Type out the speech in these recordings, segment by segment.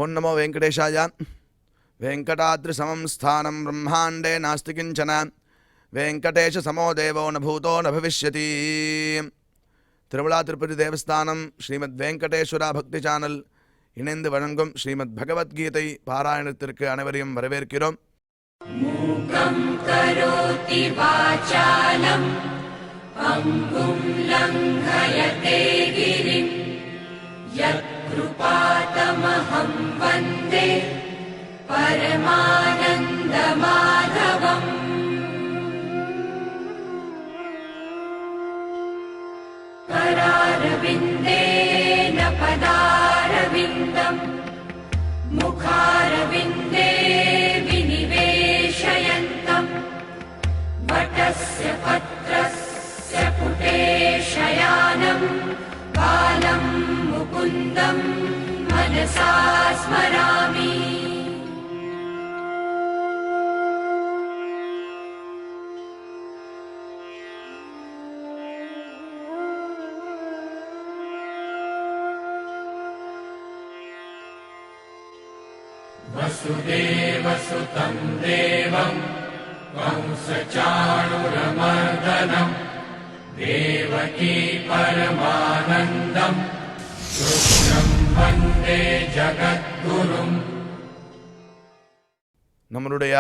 ओं नमो वेंकटेशाय। वेंकटाद्रिसमं स्थानं ब्रह्मांडे नास्ति किंचन, वेंकटेश समो देवो न भूतो न भविष्यति। திருவிழா திருப்பதி தேவஸ்தானம் ஸ்ரீமத் வெங்கடேஸ்வரா பக்தி சேனல் இணைந்து வழங்கும் ஸ்ரீமத் பகவத்கீதை பாராயணத்திற்கு அனைவரையும் வரவேற்கிறோம். மூகம் கரோதி வாசாலம் அங்கும் லங்கயதே கிரிம் யத் கிருபாதமஹம் வந்தே பரமானந்த மாதவம். करारविन्देन पदारविन्दम् मुखारविन्दे विनिवेशयन्तम् वटस्य पत्रस्य पुटे शयानम् बालं मुकुन्दं मनसा स्मरामि. वसुदेवसुतं देवं कंसचाणूरमर्दनं देवकी परमानन्दं कृष्णं वन्दे जगद्गुरुम्. நம்மளுடைய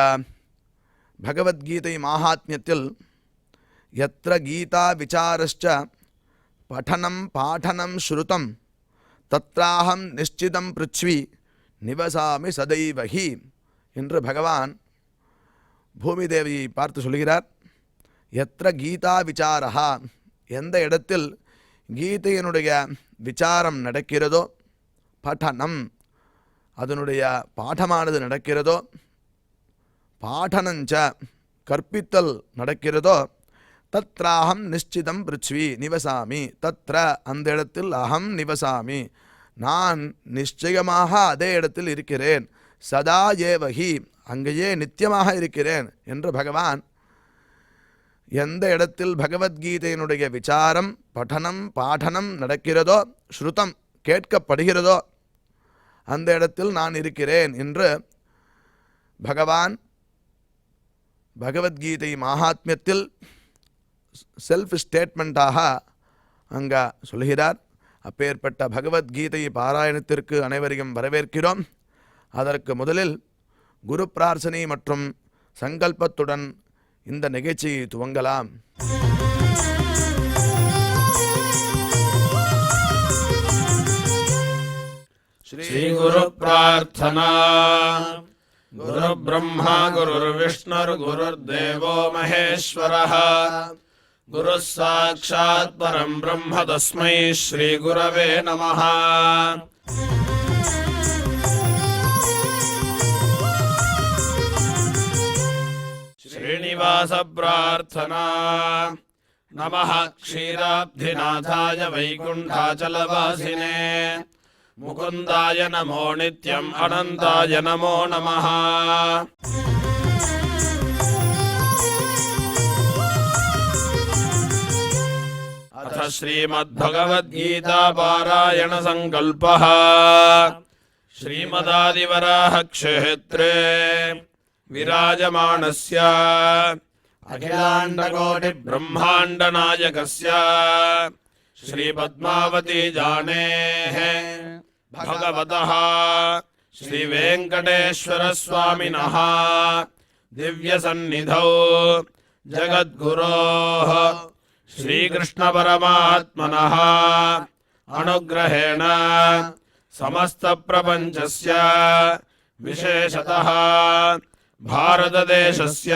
பகவத்கீதை மாஹாத்மியத்தில் யத்ர கீதா விசாரஸ்ச படனம் பாடனம் ஸ்ருதம் தத்ராஹம் நிஷ்சிதம் பிருத்வி நிவசாமி சதைவஹி என்று பகவான் பூமி தேவியை பார்த்து சொல்கிறார். எத்திர கீதா விசாரா, எந்த இடத்தில் கீதையினுடைய விசாரம் நடக்கிறதோ, படனம் அதனுடைய பாடமானது நடக்கிறதோ, பாடனஞ்ச கற்பித்தல் நடக்கிறதோ, தத்ராஹம் நிஷ்சிதம் பிருத்வி நிவசாமி, தத்ர அந்த இடத்தில் அகம் நிவசாமி நான் நிச்சயமாக அதே இடத்தில் இருக்கிறேன், சதா ஏவகி அங்கேயே நித்தியமாக இருக்கிறேன் என்று பகவான் எந்த இடத்தில் பகவத்கீதையினுடைய விசாரம் படனம் பாடனம் நடக்கிறதோ, ஸ்ருதம் கேட்கப்படுகிறதோ அந்த இடத்தில் நான் இருக்கிறேன் என்று பகவான் பகவத்கீதை மகாத்மியத்தில் செல்ஃப் ஸ்டேட்மெண்ட்டாக அங்கே சொல்கிறார். அப்பேற்பட்ட பகவத்கீதை பாராயணத்திற்கு அனைவரையும் வரவேற்கிறோம். அதற்கு முதலில் குரு பிரார்த்தனை மற்றும் சங்கல்பத்துடன் இந்த நிகழ்ச்சியை துவங்கலாம். ஸ்ரீ குரு பிரார்த்தனா. குரு பிரம்மா குரு விஷ்ணுர் குருர் தேவோ மகேஸ்வரः गुरुः साक्षात् परं ब्रह्म तस्मै श्री गुरवे नमः. श्रीनिवास प्रार्थना. नमः क्षीराब्धिनाथाय वैकुण्ठाचलवासिने मुकुन्दाय नमो नित्यम् अनन्ताय नमो नमः. अथ श्रीमद्भगवद्गीता पारायण संकल्पः. श्रीमदादिवराह क्षेत्रे विराजमानस्य अखिलाण्डकोटि ब्रह्माण्ड नायकस्य श्रीपद्मावती जानेः भगवतः श्रीवेङ्कटेश्वर स्वामिनः दिव्यसन्निधौ जगद्गुरोः श्रीकृष्ण परमात्मनः अनुग्रहेण समस्त प्रपंचस्य विशेषतः भारतदेशस्य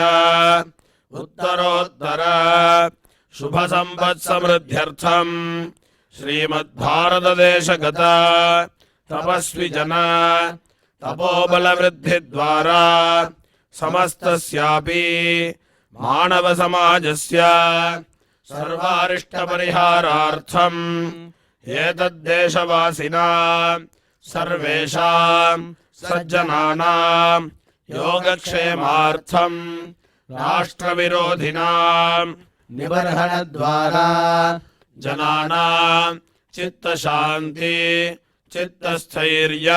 उत्तरोत्तर शुभ संपत् समृद्ध्यर्थं श्रीमद्भारतदेशगत तपस्वी जन तपोबल वृद्धि द्वारा समस्तस्यापि मानव समाजस्य सर्वारिष्ट परिहारार्थम् एतद्देशवासिनां सर्वेषां सज्जनानां योगक्षेमार्थं राष्ट्रविरोधिनां निबर्हणद्वारा जनानां चित्तशान्ति चित्तस्थैर्य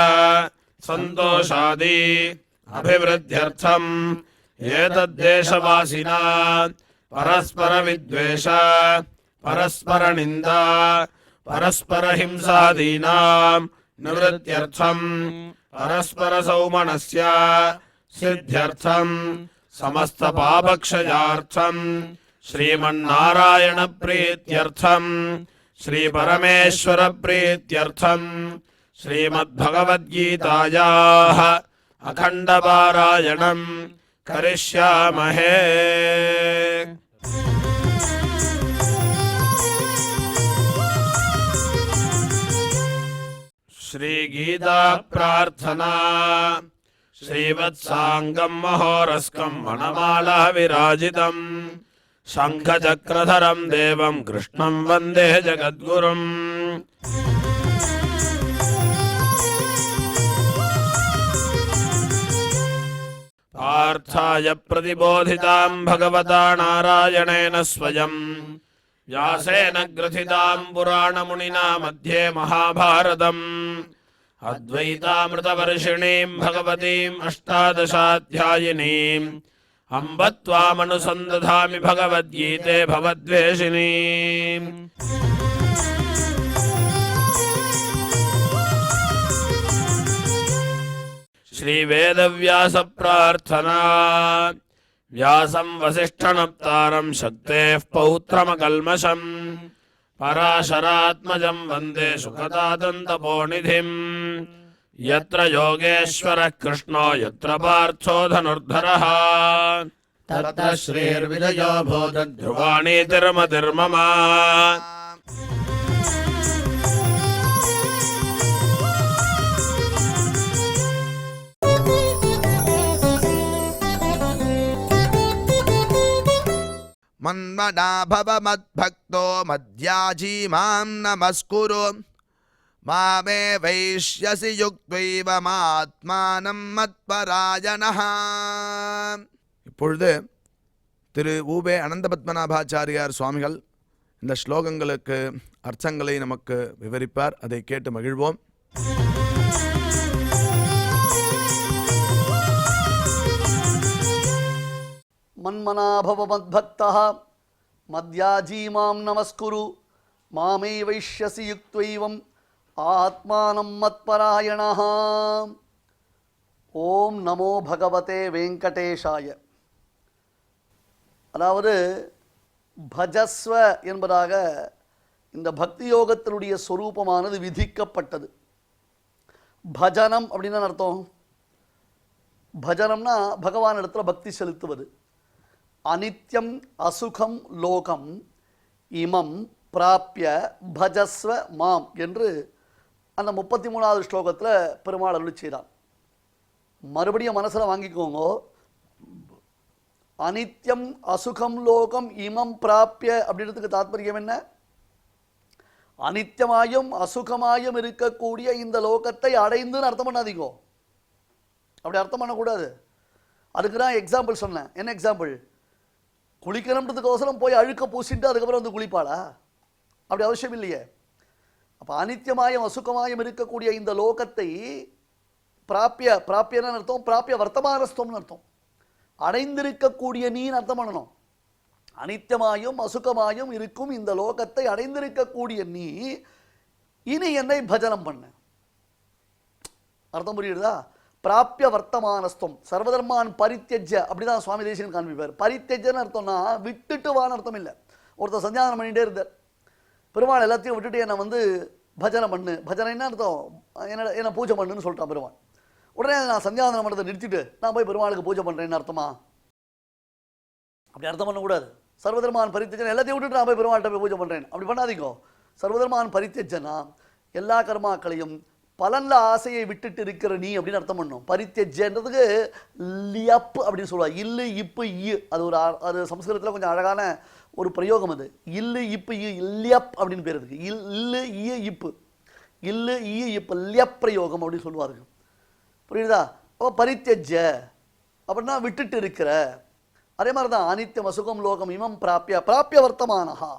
सन्तोषादि अभिवृद्ध्यर्थम् एतद्देशवासिना परस्परविद्वेष परस्परनिन्दा परस्परहिंसादीनां निवृत्त्यर्थम् परस्परसौमनस्य सिद्ध्यर्थम् समस्तपापक्षयार्थम् श्रीमन्नारायणप्रीत्यर्थम् श्रीपरमेश्वरप्रीत्यर्थम् श्रीमद्भगवद्गीतायाः अखण्डपारायणम् करिष्यामहे। श्रीगीता प्रार्थना श्रीवत्साङ्गं महोरस्कं वनमाला विराजितम् शङ्खचक्रधरं देवं कृष्णं वन्दे जगद्गुरुम्। पार्थाय प्रतिबोधितां भगवता नारायणेन स्वयं व्यासेन ग्रथितां पुराणमुनिना मध्ये महाभारतम् अद्वैतामृतवर्षिणीं भगवतीम् अष्टादशाध्यायिनीम् अम्ब त्वामनुसन्दधामि भगवद्गीते भवद्वेषिणीम्। श्रीवेदव्यास प्रार्थना व्यासं वसिष्ठनप्तारं शक्तेः पौत्रमकल्मषम् पराशरात्मजं वन्दे सुखदादन्तपोनिधिम्। यत्र योगेश्वरः कृष्णो यत्र पार्थो धनुर्धरः तत्र श्रीर्विजयो भूतध्रुवाणि ध्रुवाणीतिर्मतिर्मम। मन्मना भव मद्भक्तो मध्याजी मां नमस्कुरु मामे वैश्यसि युक्त्वैवमात्मानं मत्परायणः। இப்பொழுது திரு ஊபே அனந்த பத்மநாபாச்சாரியார் சுவாமிகள் இந்த ஸ்லோகங்களுக்கு அர்த்தங்களை நமக்கு விவரிப்பார். அதை கேட்டு மகிழ்வோம். मन्मनाभव मद्भक्तः मद्याजी मां नमस्कुरु मामे वैश्यसि युक्त्वैवम् आत्मानं मत्परायणः। ஓம் நமோ பகவதே வெங்கடேஷாய. அதாவது பஜஸ்வ என்பதாக இந்த பக்தி யோகத்தினுடைய சொரூபமானது விதிக்கப்பட்டது. பஜனம் அப்படின்னு அர்த்தம். பஜனம்னா பகவான் இடத்துல பக்தி செலுத்துவது. அனித்யம் அசுகம் லோகம் இமம் பிராப்ய பஜஸ்வ மாம் என்று அந்த 33வது ஸ்லோகத்தில் பெருமாள் அருளி செய்தார். மறுபடியும் மனசில் வாங்கிக்கோங்க. அனித்யம் அசுகம் லோகம் இமம் பிராப்ய அப்படின்றதுக்கு தாத்பரியம் என்ன? அனித்தியமாயும் அசுகமாயும் இருக்கக்கூடிய இந்த லோகத்தை அடைந்துன்னு அர்த்தம் பண்ணாதீங்கோ. அப்படி அர்த்தம் பண்ணக்கூடாது. அதுக்கு தான் எக்ஸாம்பிள் சொன்னேன். என்ன எக்ஸாம்பிள்? குளிக்கணுன்றதுக்கோசரம் போய் அழுக்க பூசிட்டு அதுக்கப்புறம் வந்து குளிப்பாளா? அப்படி அவசியம் இல்லையே. அப்போ அனித்தியமாயும் அசுகமாயும் இருக்கக்கூடிய இந்த லோகத்தை பிராப்பிய பிராப்பியன்னு அர்த்தம், பிராப்பிய வர்த்தமானஸ்தம்னு அர்த்தம். அடைந்திருக்கக்கூடிய நீன்னு அர்த்தம் பண்ணணும். அனித்தியமாயும் அசுகமாயும் இருக்கும் இந்த லோகத்தை அடைந்திருக்கக்கூடிய நீ இனி என்னை பஜனம் பண்ண. அர்த்தம் புரியுதா? பிராப்பிய வர்த்தமானஸ்தம் சர்வதர்மான் பரித்தியஜ்ய அப்படிதான் சுவாமி தேசிகன் காண்பிப்பார். பரித்தியஜன்னு அர்த்தம்னா விட்டுட்டு வான்னு அர்த்தம் இல்லை. ஒருத்தர் சந்தியானம் பண்ணிகிட்டே இருந்தார். பெருமாள் எல்லாத்தையும் விட்டுட்டு என்னை வந்து பஜனை பண்ணு. பஜனைன்னா அர்த்தம் என்னை பூஜை பண்ணுன்னு சொல்லிட்டான் பெருமாள். உடனே நான் சந்தியாவந்தனம் பண்ணுறதை நிறுத்திட்டு நான் போய் பெருமாளுக்கு பூஜை பண்ணுறேன்னு அர்த்தமா? அப்படி அர்த்தம் பண்ணக்கூடாது. சர்வதர்மான் பரித்தியஜன் எல்லாத்தையும் விட்டுட்டு நான் போய் பெருமாள்கிட்ட போய் பூஜை பண்ணுறேன் அப்படி பண்ணாதீங்கோ. சர்வதர்மான் பரித்தியஜனா எல்லா கர்மாக்களையும் பலன்ல ஆசையை விட்டுட்டு இருக்கிற நீ அப்படின்னு அர்த்தம் பண்ணும். பரித்தியஜன்றதுக்கு லியப் அப்படின்னு சொல்லுவாங்க. இல்லு இப்பு இ அது சம்ஸ்கிருதத்தில் கொஞ்சம் அழகான ஒரு பிரயோகம். அது இல்லு இப்பு இ லியப் அப்படின்னு பேர் இருக்கு. இல்லு ஈ இப்பு இல்லு ஈ இப்பு லியப் பிரயோகம் அப்படின்னு சொல்லுவார்கள். புரியுதா? அப்போ பரித்தியஜ அப்படின்னா விட்டுட்டு இருக்கிற. அதே மாதிரி தான் அனித்தியம் அசுகம் லோகம் இமம் பிராப்பிய பிராப்பிய வர்த்தமானஹா.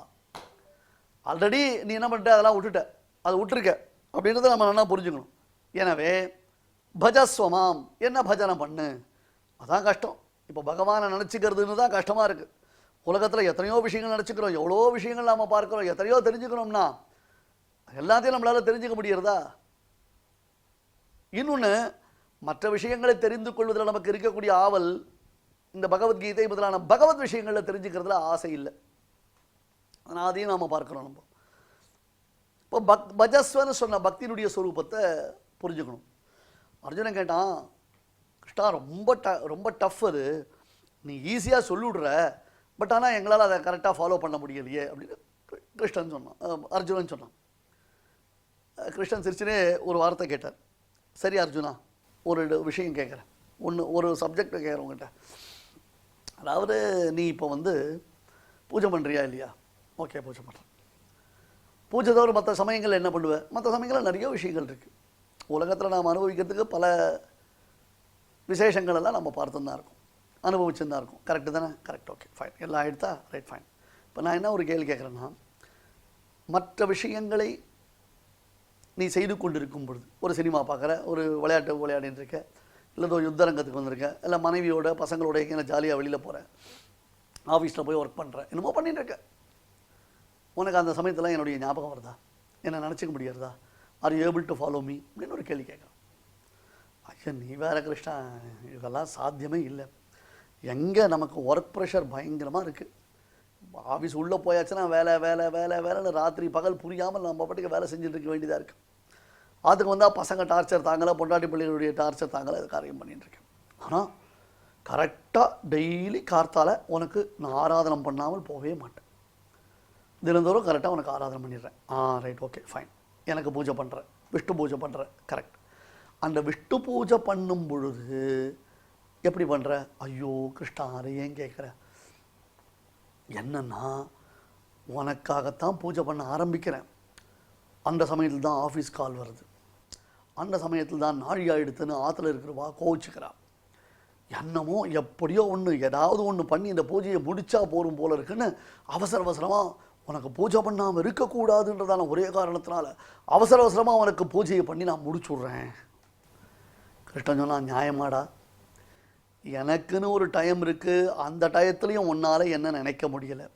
ஆல்ரெடி நீ என்ன பண்ணிட்ட, அதெல்லாம் விட்டுட்ட, அதை விட்டுருக்க அப்படின்றத நம்ம நல்லா புரிஞ்சுக்கணும். எனவே பஜஸ்வமாம், என்ன பஜனை பண்ணு. அதான் கஷ்டம். இப்போ பகவானை நினச்சிக்கிறதுன்னு தான் கஷ்டமாக இருக்குது. உலகத்தில் எத்தனையோ விஷயங்கள் நினச்சிக்கிறோம், எவ்வளோ விஷயங்கள் நாம் பார்க்குறோம், எத்தனையோ தெரிஞ்சுக்கணும்னா எல்லாத்தையும் நம்மளால் தெரிஞ்சுக்க முடியறதா? இன்னொன்று, மற்ற விஷயங்களை தெரிந்து கொள்வதில் நமக்கு இருக்கக்கூடிய ஆவல் இந்த பகவத்கீதை முதலான பகவத் விஷயங்களில் தெரிஞ்சுக்கிறதுல ஆசை இல்லை. ஆனால் அதையும் நாம் பார்க்குறோம். நம்ம இப்போ பஜஸ்வன்னு சொன்ன பக்தியினுடைய ஸ்வரூபத்தை புரிஞ்சுக்கணும். அர்ஜுனன் கேட்டான், கிருஷ்ணா ரொம்ப டஃப் அது, நீ ஈஸியாக சொல்லிவிடுற, பட் ஆனால் எங்களால் அதை கரெக்டாக ஃபாலோ பண்ண முடியலையே அப்படின்னு கிருஷ்ணன் சொன்னான். அர்ஜுனன் சொன்னான். கிருஷ்ணன் சிரிச்சுனே ஒரு வார்த்தை கேட்டார். சரி அர்ஜுனா, ஒரு விஷயம் கேட்குறேன், ஒரு சப்ஜெக்ட் கேட்குறேன் உங்கள்கிட்ட. அதாவது நீ இப்போ பூஜை பண்ணுறியா இல்லையா? ஓகே, பூஜை பண்ணுறேன். பூஜை தவிர மற்ற சமயங்கள் என்ன பண்ணுவேன்? மற்ற சமயங்களில் நிறைய விஷயங்கள் இருக்குது. உலகத்தில் நாம் அனுபவிக்கிறதுக்கு பல விசேஷங்கள் எல்லாம் நம்ம பார்த்துன்னு தான் இருக்கோம், அனுபவிச்சுன்னு தான் இருக்கும். கரெக்டு தானே? கரெக்ட், ஓகே, ஃபைன், எல்லாம் ஆகிடுதா? Right, fine. இப்போ நான் என்ன ஒரு கேள்வி கேட்குறேன்னா, மற்ற விஷயங்களை நீ செய்து கொண்டிருக்கும் பொழுது, ஒரு சினிமா பார்க்குற, ஒரு விளையாட்டு விளையாடின்னு இருக்க, இல்லை ஒரு யுத்தரங்கத்துக்கு வந்திருக்கேன், இல்லை மனைவியோட பசங்களோட எங்கே ஜாலியாக வெளியில் போகிறேன், ஆஃபீஸில் போய் ஒர்க் பண்ணுறேன், என்னமோ பண்ணிட்டு இருக்கேன். உனக்கு அந்த சமயத்தில் என்னுடைய ஞாபகம் வருதா? என்னை நினச்சிக்க முடியறதா? Are you able to follow me அப்படின்னு ஒரு கேள்வி கேட்குறேன். ஐயா நீ வேற கிருஷ்ணா, இதெல்லாம் சாத்தியமே இல்லை. எங்கே நமக்கு ஒர்க் ப்ரெஷர் பயங்கரமாக இருக்குது. ஆஃபீஸ் உள்ளே போயாச்சுன்னா வேலை வேலை வேலை வேலைன்னு ராத்திரி பகல் புரியாமல் நம்ம பாட்டுக்கு வேலை செஞ்சுட்டு இருக்க வேண்டியதாக இருக்குது. அதுக்கு வந்தால் பசங்க டார்ச்சர் தாங்கலை, பொண்டாட்டி பிள்ளைகளுடைய டார்ச்சர் தாங்கலை, இது காரியம் பண்ணிட்டு இருக்கேன். ஆனால் கரெக்டாக டெய்லி கார்த்தால் உனக்கு நான் ஆராதனம் பண்ணாமல் போகவே மாட்டேன். தினந்தோறும் கரெக்டாக உனக்கு ஆராதனை பண்ணிடுறேன். Right, okay, fine. எனக்கு பூஜை பண்ணுறேன், விஷ்ணு பூஜை பண்ணுறேன், கரெக்ட். அந்த விஷ்ணு பூஜை பண்ணும் பொழுது எப்படி பண்ணுற? ஐயோ கிருஷ்ணா, அதை ஏன் கேட்குற? என்னன்னா, உனக்காகத்தான் பூஜை பண்ண ஆரம்பிக்கிறேன். அந்த சமயத்தில் தான் ஆஃபீஸ் கால் வருது, அந்த சமயத்தில் தான் நாழியா எடுத்துன்னு ஆற்றுல இருக்கிறவா கோவிச்சுக்கிறா. என்னமோ எப்படியோ ஒன்று ஏதாவது ஒன்று பண்ணி இந்த பூஜையை முடிச்சா போகும் போல இருக்குன்னு அவசர அவசரமாக உனக்கு பூஜை பண்ணாமல் இருக்கக்கூடாதுன்றதான ஒரே காரணத்தினால அவசர அவசரமாக உனக்கு பூஜையை பண்ணி நான் முடிச்சுட்றேன். கிருஷ்ணன் சொன்னால், நியாயமாடா? எனக்குன்னு ஒரு டைம் இருக்குது, அந்த டயத்துலையும் உன்னால் என்ன நினைக்க முடியலை.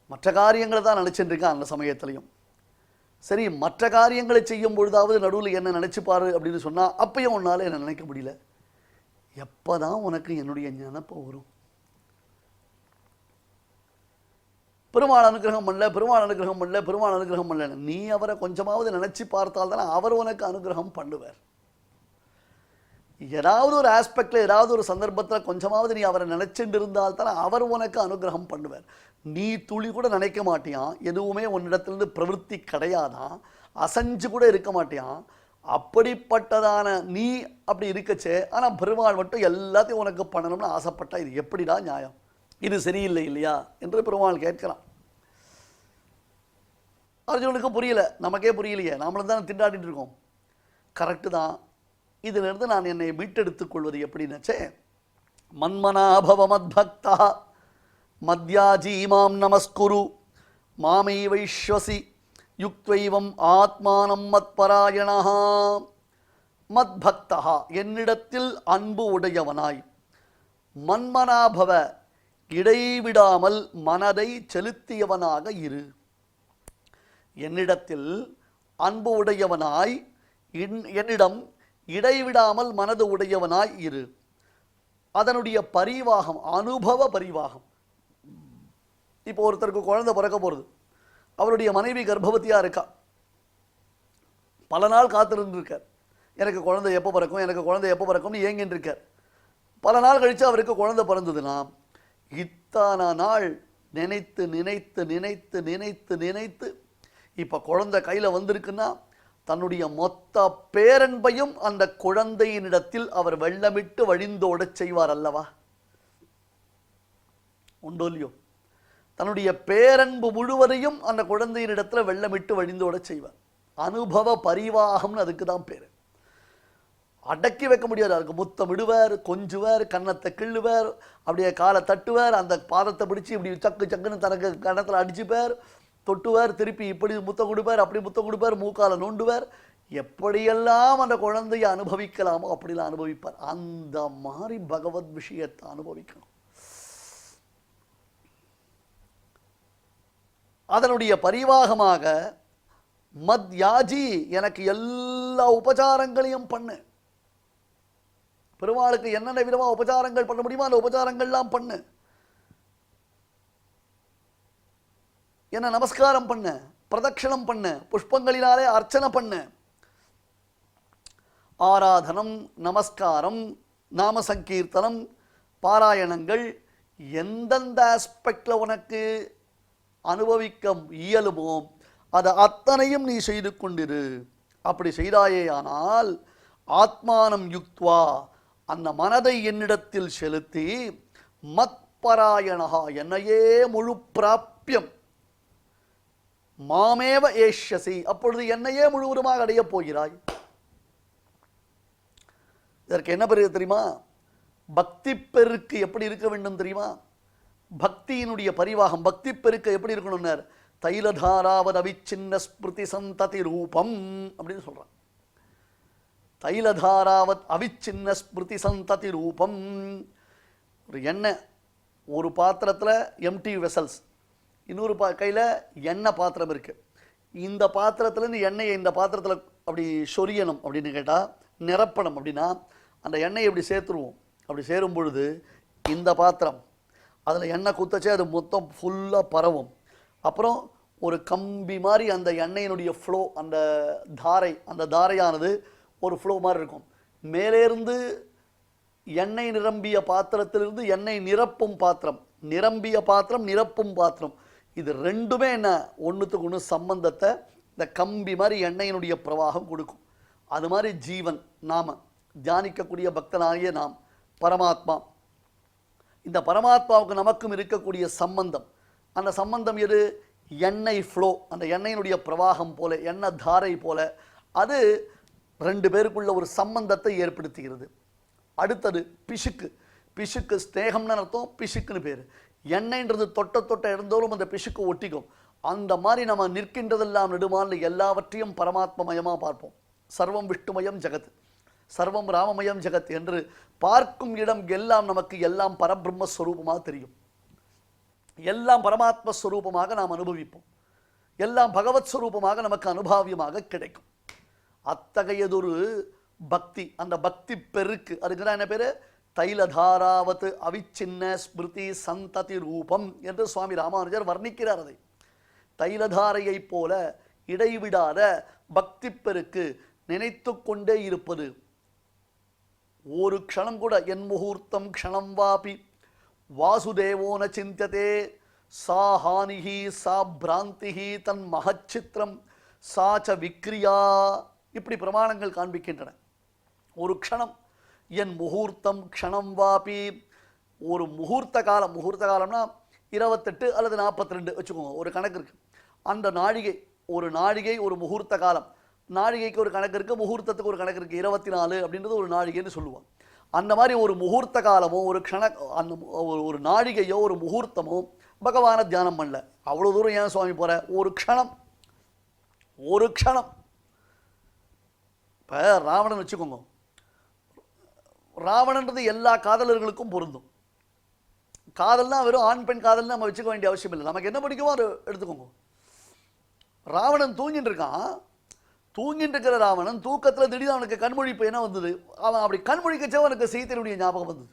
மற்ற காரியங்களை தான் நினச்சிட்டு இருக்கேன் அந்த சமயத்துலையும். சரி, மற்ற காரியங்களை செய்யும் பொழுதாவது நடுவில் என்ன நினச்சிப்பாரு அப்படின்னு சொன்னால் அப்பையும் உன்னால் என்ன நினைக்க முடியல. எப்போ தான் உனக்கு என்னுடைய நினப்பு வரும்? பெருமாள் அனுகிரகம் பண்ணல, பெருமாள் அனுகிரகம் பண்ணல, பெருமாள் அனுகிரகம் பண்ணல. நீ அவரை கொஞ்சமாவது நினச்சி பார்த்தால் தானே அவர் உனக்கு அனுகிரகம் பண்ணுவார். ஏதாவது ஒரு ஆஸ்பெக்டில், ஏதாவது ஒரு சந்தர்ப்பத்தில் கொஞ்சமாவது நீ அவரை நினச்சிட்டு இருந்தால் தானே அவர் உனக்கு அனுகிரகம் பண்ணுவார். நீ துளி கூட நினைக்க மாட்டியான், எதுவுமே உன்னிடத்துலேருந்து பிரவೃತ್ತಿ கிடையாதான், அசைஞ்சு கூட இருக்க மாட்டியான். அப்படிப்பட்டதான நீ அப்படி இருக்கச்சே, ஆனால் பெருமாள் மட்டும் எல்லாத்தையும் உனக்கு பண்ணணும்னு ஆசைப்பட்டா இது எப்படிடா நியாயம்? இது சரியில்லை இல்லையா என்று பெருமாள் கேட்கிறான். அர்ஜுனுக்கு புரியல, நமக்கே புரியலையே, நாமளும் தான் திண்டாடிட்டு இருக்கோம். கரெக்டு தான். இதிலிருந்து நான் என்னை மீட்டெடுத்துக் கொள்வது எப்படின்னாச்சே, மன்மனாபவ மத்பக்தா மத்யாஜீமாம் நமஸ்குரு மாமை வைஸ்வசி யுக்வைவம் ஆத்மானம் மத்பராயணா. மத்பக்தா, என்னிடத்தில் அன்பு உடையவனாய், மன்மனாபவ, இடைவிடாமல் மனதை செலுத்தியவனாக இரு. என்னிடத்தில் அன்பு உடையவனாய், என்னிடம் இடைவிடாமல் மனது உடையவனாய் இரு. அதனுடைய பரிவாகம், அனுபவ பரிவாகம். இப்போ ஒருத்தருக்கு குழந்தை பிறக்க போகிறது, அவருடைய மனைவி கர்ப்பவதியாக இருக்கா, பல நாள் காத்திருந்துருக்கார். எனக்கு குழந்தை எப்போ பிறக்கும், எனக்கு குழந்தை எப்போ பிறக்கும்னு ஏங்கின்னு இருக்கார். பல நாள் கழித்து அவருக்கு குழந்தை பிறந்ததுன்னா இத்தனை நாள் நினைத்து நினைத்து நினைத்து நினைத்து நினைத்து இப்போ குழந்தை கையில் வந்திருக்குன்னா தன்னுடைய மொத்த பேரன்பையும் அந்த குழந்தையினிடத்தில் அவர் வெள்ளமிட்டு வழிந்தோடச் செய்வார் அல்லவா? உண்டோ இல்லையோ? தன்னுடைய பேரன்பு முழுவதையும் அந்த குழந்தையினிடத்தில் வெள்ளமிட்டு வழிந்தோடச் செய்வார். அனுபவ பரிவாகம்னு அதுக்கு தான் பேர். அடக்கி வைக்க முடியாது. அதுக்கு முத்தம் விடுவார், கொஞ்சுவார், கன்னத்தை கிள்ளுவார், அப்படியே காலை தட்டுவார், அந்த பாதத்தை பிடிச்சி இப்படி சக்கு சக்குன்னு தனக்கு கன்னத்தில் அடிச்சுப்பார், தொட்டுவார், திருப்பி இப்படி முத்தம் கொடுப்பார், அப்படி முத்தம் கொடுப்பார், மூக்கால நோண்டுவார். எப்படியெல்லாம் அந்த குழந்தையை அனுபவிக்கலாமோ அப்படிலாம் அனுபவிப்பார். அந்த மாதிரி பகவத் விஷயத்தை அனுபவிக்கணும். அதனுடைய பரிவாகமாக மத்யாஜி, எனக்கு எல்லா உபச்சாரங்களையும் பண்ணு. பெருமாளுக்கு என்னென்ன விதமா உபச்சாரங்கள் பண்ண முடியுமோ அந்த உபச்சாரங்கள்லாம் பண்ணு. என்ன நமஸ்காரம் பண்ண, பிரதட்சணம் பண்ண, புஷ்பங்களினாலே அர்ச்சனை பண்ண. ஆராதனம், நமஸ்காரம், நாம சங்கீர்த்தனம், பாராயணங்கள், எந்தெந்த ஆஸ்பெக்ட்ல உனக்கு அனுபவிக்க இயலுமோ அதை அத்தனையும் நீ செய்து கொண்டிரு. அப்படி செய்தாயேயானால் ஆத்மானம் யுக்த்வா, அந்த மனதை என்னிடத்தில் செலுத்தி, மத்பராயணா, என்னையே முழு பிராப்பியம், மாமேவ ஏஷ்யசி, அப்பொழுது என்னையே முழுவதுமாக அடையப் போகிறாய். இதற்கு என்ன பெரிய தெரியுமா? பக்தி பெருக்கு எப்படி இருக்க வேண்டும் தெரியுமா? பக்தியினுடைய பரிவாகம், பக்தி பெருக்க எப்படி இருக்கணும்னார், தைலதாராவத் அவிச்சின்ன ஸ்மிருதி சந்ததி ரூபம் அப்படின்னு சொல்றான். தைலதாராவத் அவிச்சின்ன ஸ்மிருதி சந்ததி ரூபம். ஒரு எண்ணெய், ஒரு பாத்திரத்தில் எம்டி வெசல்ஸ், இன்னொரு கையில் எண்ணெய் பாத்திரம் இருக்கு. இந்த பாத்திரத்துலேருந்து எண்ணெயை இந்த பாத்திரத்தில் அப்படி சொரியணும் அப்படின்னு கேட்டால், நிரப்பணும் அப்படின்னா அந்த எண்ணெயை இப்படி சேர்த்துருவோம். அப்படி சேரும் பொழுது இந்த பாத்திரம் அதில் எண்ணெய் குத்தச்சே அது மொத்தம் ஃபுல்லாக பரவும். அப்புறம் ஒரு கம்பி மாதிரி அந்த எண்ணெயினுடைய ஃப்ளோ, அந்த தாரையானது ஒரு ஃப்ளோ மாதிரி இருக்கும். மேலேருந்து எண்ணெய் நிரம்பிய பாத்திரத்திலிருந்து எண்ணெய் நிரப்பும் பாத்திரம், நிரம்பிய பாத்திரம், நிரப்பும் பாத்திரம், இது ரெண்டுமே என்ன, ஒன்றுத்துக்கு ஒன்று சம்பந்தத்தை இந்த கம்பி மாதிரி எண்ணெயினுடைய பிரவாகம் கொடுக்கும். அது மாதிரி ஜீவன், நாம தியானிக்கக்கூடிய பக்தனாகிய நாம், பரமாத்மா, இந்த பரமாத்மாவுக்கு நமக்கும் இருக்கக்கூடிய சம்பந்தம், அந்த சம்பந்தம் எது, எண்ணெய் ஃப்ளோ, அந்த எண்ணெயினுடைய பிரவாகம் போல, எண்ணெய் தாரை போல, அது ரெண்டு பேருக்குள்ள ஒரு சம்பந்தத்தை ஏற்படுத்துகிறது. அடுத்தது பிசுக்கு. பிசுக்கு ஸ்நேகம்னு அர்த்தம், பிசுக்குன்னு பேர். எண்ணெய்ன்றது தொட்ட இருந்தாலும் அந்த பிசுக்கு ஒட்டிக்கும். அந்த மாதிரி நம்ம நிற்கின்றதெல்லாம் நெடுமாறு எல்லாவற்றையும் பரமாத்மமயமாக பார்ப்போம். சர்வம் விஷ்ணுமயம் ஜெகத், சர்வம் ராமமயம் ஜெகத் என்று பார்க்கும் இடம் எல்லாம் நமக்கு எல்லாம் பரபிரம்மஸ்வரூபமாக தெரியும். எல்லாம் பரமாத்மஸ்வரூபமாக நாம் அனுபவிப்போம். எல்லாம் பகவத் ஸ்வரூபமாக நமக்கு அனுபாவியமாக கிடைக்கும். அத்தகையதொரு பக்தி, அந்த பக்தி பெருக்கு, அதுக்குதான் என்ன பேரு, தைலதாராவத் அவிச்சின்ன ஸ்மிருதி சந்ததி ரூபம் என்று சுவாமி ராமானுஜர் வர்ணிக்கிறார். அதை தைலதாரையை போல இடைவிடாத பக்தி பெருக்கு, நினைத்து கொண்டே இருப்பது. ஒரு க்ஷணம் கூட, என் முகூர்த்தம் க்ஷணம் வாபி வாசுதேவோன சிந்தியதே சா ஹானிஹி சா பிராந்திஹி தன் மகச்சித்திரம் சாச்ச விக்ரியா, இப்படி பிரமாணங்கள் காண்பிக்கின்றன. ஒரு க்ஷணம், என் முகூர்த்தம் க்ஷணம் வாபி, ஒரு முகூர்த்த காலம், முகூர்த்த காலம்னா 28 அல்லது 42 வச்சுக்கோங்க, ஒரு கணக்கு இருக்கு. அந்த நாழிகை, ஒரு நாழிகை ஒரு முகூர்த்த காலம், நாழிகைக்கு ஒரு கணக்கு இருக்குது, முகூர்த்தத்துக்கு ஒரு கணக்கு இருக்குது. 24 அப்படின்றது ஒரு நாழிகைன்னு சொல்லுவாங்க. அந்த மாதிரி ஒரு முகூர்த்த காலமோ, ஒரு அந்த ஒரு நாழிகையோ, ஒரு முகூர்த்தமோ பகவானை தியானம் பண்ணல. அவ்வளோ தூரம் ஏன் சுவாமி போகிற, ஒரு க்ஷணம், ஒரு க்ஷணம். இப்போ ராவணன் வச்சுக்கோங்க, ராவணன்றது எல்லா காதலர்களுக்கும் பொருந்தும். காதல்னா வெறும் ஆண் பெண் காதல்னு நம்ம வச்சுக்க வேண்டிய அவசியம் இல்லை. நமக்கு என்ன பிடிக்குமோ அதை எடுத்துக்கோங்க. ராவணன் தூங்கிட்டு இருக்கான், தூங்கிட்டு இருக்கிற ராவணன் தூக்கத்தில் திடீர்னு அவனுக்கு கண்மொழிப்பு என்ன வந்தது, அவன் அப்படி கண்மொழிக்கச்சே அவனுக்கு சீதையினுடைய ஞாபகம் வந்தது.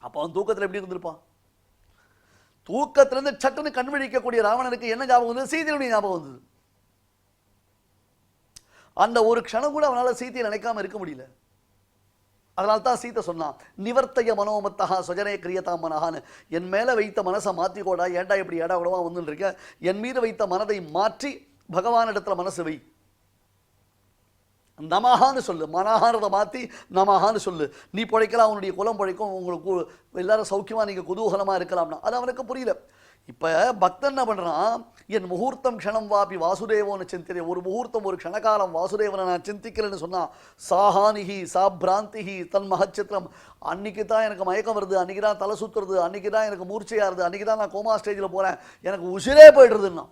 அப்போ அவன் தூக்கத்தில் எப்படி இருந்திருப்பான்? தூக்கத்திலிருந்து சட்டுன்னு கண்மொழிக்கக்கூடிய ராவணனுக்கு என்ன ஞாபகம் வந்தது, சீதையினுடைய ஞாபகம் வந்தது. அந்த ஒரு க்ஷணம் கூட அவனால் சீதையை நினைக்காம இருக்க முடியல. அதனால தான் சீதை சொன்னான், நிவர்த்தைய மனோமத்தகா சுஜனே கிரியதா மனஹான்னு, என் மேலே வைத்த மனசை மாற்றிக்கோடா, ஏண்டா இப்படி ஏடா கூடவா வந்துன்னு இருக்க, என் மீது வைத்த மனதை மாற்றி பகவானிடத்துல மனசு வை, நமஹான்னு சொல்லு, மனஹானதை மாற்றி நமஹான்னு சொல்லு, நீ பிழைக்கலாம், அவனுடைய குலம் பிழைக்கும், உங்களுக்கு எல்லாரும் சௌக்கியமாக நீங்கள் குதூகலமாக இருக்கலாம்னா. அது அவனுக்கு புரியல. இப்போ பக்தன் என்ன பண்ணுறான், என் முகூர்த்தம் க்ஷணம் வாபி வாசுதேவோன்னு சிந்திரே, ஒரு முகூர்த்தம் ஒரு க்ஷணகாலம் வாசுதேவனை நான் சிந்திக்கிறேன்னு சொன்னான். சாஹானிஹி சா பிராந்திஹி தன் மகச்சித்திரம், அன்னைக்கு தான் எனக்கு மயக்கம் வருது, அன்றைக்கி தான் தலை சுற்றுறது, அன்றைக்கி தான் எனக்கு மூர்ச்சையாருது, அன்றைக்கி தான் நான் கோமா ஸ்டேஜில் போகிறேன், எனக்கு உசிரே போய்டுறதுன்னா.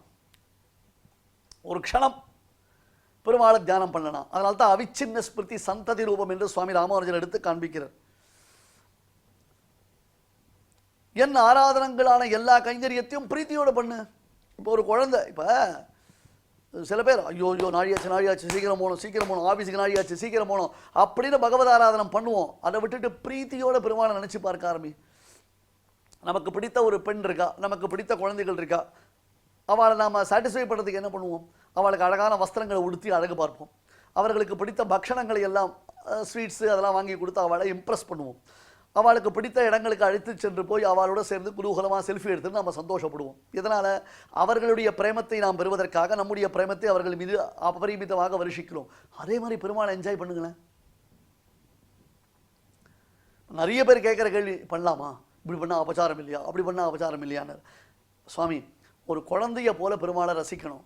ஒரு க்ஷணம் பெருமாளை தியானம் பண்ணலாம். அதனால தான் அவிச்சின்ன ஸ்மிருதி சந்ததி ரூபம் என்று சுவாமி ராமானுஜர் எடுத்து காண்பிக்கிறார். என் ஆராதனங்களான எல்லா கைங்கரியத்தையும் பிரீத்தியோட பண்ணு. இப்போ ஒரு குழந்தை, இப்போ சில பேர் ஐயோ ஐயோ நாழியாச்சு சீக்கிரம் போகணும் ஆஃபீஸுக்கு நாழியாச்சு சீக்கிரம் போகணும் அப்படின்னு பகவத் ஆராதனம் பண்ணுவோம். அதை விட்டுட்டு பிரீத்தியோட பெருமாளை நினச்சி பார்க்க ஆரம்பி. நமக்கு பிடித்த ஒரு பெண் இருக்கா, நமக்கு பிடித்த குழந்தைகள் இருக்கா, அவளை நாம் சாட்டிஸ்ஃபை பண்ணுறதுக்கு என்ன பண்ணுவோம்? அவளுக்கு அழகான வஸ்திரங்களை உடுத்தி அழகு பார்ப்போம். அவர்களுக்கு பிடித்த பக்ஷணங்களை எல்லாம் ஸ்வீட்ஸு அதெல்லாம் வாங்கி கொடுத்து அவளை இம்ப்ரெஸ் பண்ணுவோம். அவளுக்கு பிடித்த இடங்களுக்கு அழைத்து சென்று போய் அவளோட சேர்ந்து குதூகலமாக செல்ஃபி எடுத்துன்னு நம்ம சந்தோஷப்படுவோம். இதனால் அவர்களுடைய பிரேமத்தை நாம் பெறுவதற்காக நம்முடைய பிரேமத்தை அவர்கள் மீது அபரிமிதமாக வருஷிக்கிறோம். அதே மாதிரி பெருமாளை என்ஜாய் பண்ணுங்களேன். நிறைய பேர் கேட்குற கேள்வி, பண்ணலாமா, இப்படி பண்ணால் அபச்சாரம் இல்லையா, அப்படி பண்ணால் அபச்சாரம் இல்லையான்னு. சுவாமி, ஒரு குழந்தைய போல பெருமாளை ரசிக்கணும்.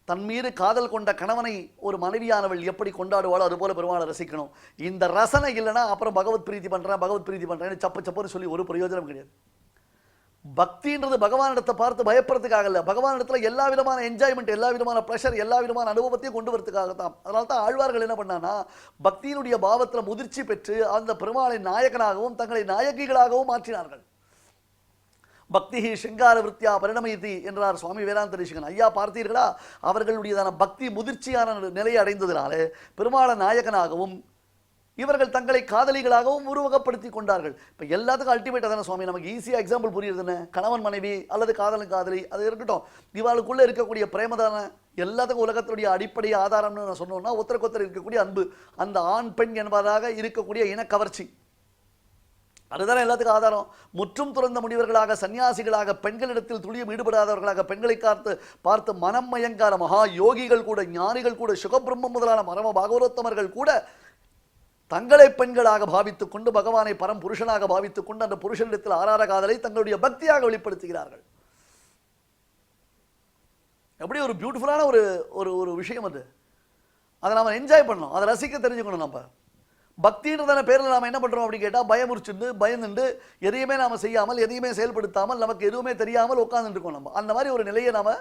தன் மீது காதல் கொண்ட கணவனை ஒரு மனைவியானவள் எப்படி கொண்டாடுவாளோ அது போல பெருமாளை ரசிக்கணும். இந்த ரசனை இல்லைன்னா அப்புறம் பகவத் பிரீத்தி பண்ணுறேன்னு சப்புன்னு சொல்லி ஒரு பிரயோஜனம் கிடையாது. பக்தின்றது பகவானிடத்தை பார்த்து பயப்படுறதுக்காக இல்லை, பகவானிடத்துல எல்லா விதமான என்ஜாய்மெண்ட், எல்லா விதமான ப்ளஷர், எல்லா விதமான அனுபவத்தையும் கொண்டு வரதுக்காகத்தான். அதனால தான் ஆழ்வார்கள் என்ன பண்ணான்னா, பக்தியினுடைய பாவத்தில் முதிர்ச்சி பெற்று அந்த பெருமாளை நாயகனாகவும் தங்களை நாயகிகளாகவும் மாற்றினார்கள். பக்தி சிங்கார விருத்தியா பரிணமயதி என்றார் சுவாமி வேதாந்த தேசிகன். ஐயா, பார்த்தீர்களா, அவர்களுடையதான பக்தி முதிர்ச்சியான நிலையை அடைந்ததினாலே பெருமாள நாயகனாகவும் இவர்கள் தங்களை காதலிகளாகவும் உருவகப்படுத்தி கொண்டார்கள். இப்போ எல்லாத்துக்கும் அல்டிமேட் தானே சுவாமி, நமக்கு ஈஸியாக எக்ஸாம்பிள் புரியுதுன்னு, கணவன் மனைவி அல்லது காதலன் காதலி அது இருக்கட்டும், இவாளுக்குள்ளே இருக்கக்கூடிய பிரேமதான எல்லாத்துக்கும் உலகத்துடைய அடிப்படை ஆதாரம்னு நான் சொன்னோம்னா ஒருத்தருக்கொத்தர் இருக்கக்கூடிய அன்பு, அந்த ஆண் பெண் என்பதாக இருக்கக்கூடிய இனக்கவர்ச்சி, அதுதானே எல்லாத்துக்கும் ஆதாரம். முற்றும் துறந்த முனிவர்களாக சன்னியாசிகளாக பெண்களிடத்தில் துளியும் ஈடுபடாதவர்களாக பெண்களை பார்த்து மனம் மயங்கார மகா யோகிகள் கூட, ஞானிகள் கூட, சுகபிரம்மம் முதலான மரம பாகவரோத்தமர்கள் கூட தங்களை பெண்களாக பாவித்துக் கொண்டு பகவானை பரம் புருஷனாக பாவித்துக் கொண்டு அந்த புருஷனிடத்தில் ஆரார காதலை தங்களுடைய பக்தியாக வெளிப்படுத்துகிறார்கள். எப்படி ஒரு பியூட்டிஃபுல்லான ஒரு ஒரு விஷயம் அது. அதை நாம் என்ஜாய் பண்ணணும், அதை ரசிக்க தெரிஞ்சுக்கணும். நம்ம பக்தின்றதான பேரில் நாம் என்ன பண்ணுறோம் அப்படின்னு கேட்டால், பயமுறிச்சுட்டு பயந்துண்டு எதையுமே நாம் செய்யாமல் எதையுமே செயல்படுத்தாமல் நமக்கு எதுவுமே தெரியாமல் உட்கார்ந்துட்டு இருக்கோம். நம்ம அந்த மாதிரி ஒரு நிலையை நாம்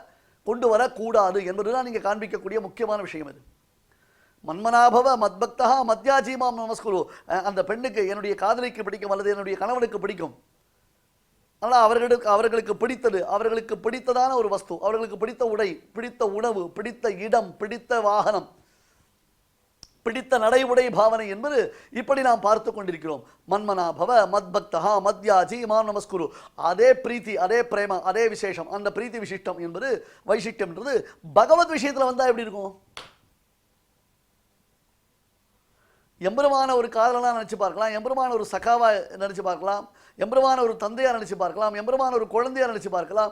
கொண்டு வரக்கூடாது என்பதுதான் நீங்கள் காண்பிக்கக்கூடிய முக்கியமான விஷயம். அது மன்மனாபவ மத்பக்தா மத்யாஜீமாம் நமஸ்குரு. அந்த பெண்ணுக்கு என்னுடைய காதலிக்கு பிடிக்கும் அல்லது என்னுடைய கணவனுக்கு பிடிக்கும், ஆனால் அவர்களுக்கு பிடித்தது, அவர்களுக்கு பிடித்ததான ஒரு வஸ்து, அவர்களுக்கு பிடித்த உடை, பிடித்த உணவு, பிடித்த இடம், பிடித்த வாகனம், பிடித்த நடைமுறை பாவனை என்பது இப்படி நாம் பார்த்து கொண்டிருக்கிறோம். மன்மனா பவ மத்பக்தா மத்யாஜி மாம் நமஸ்குரு. அதே பிரீத்தி, அதே பிரேம, அதே விசேஷம், அந்த பிரீத்தி விசிஷ்டம் என்பது வைசிஷ்டம் என்றது பகவத் விஷயத்தில் வந்தால் எப்படி இருக்கும்? எம்பெருமான ஒரு காதலனாக நினச்சி பார்க்கலாம், எம்பெருமான ஒரு சகாவா நினச்சி பார்க்கலாம், எம்பெருமான ஒரு தந்தையாக நினச்சி பார்க்கலாம், எம்பெருமான ஒரு குழந்தையாக நினச்சி பார்க்கலாம்.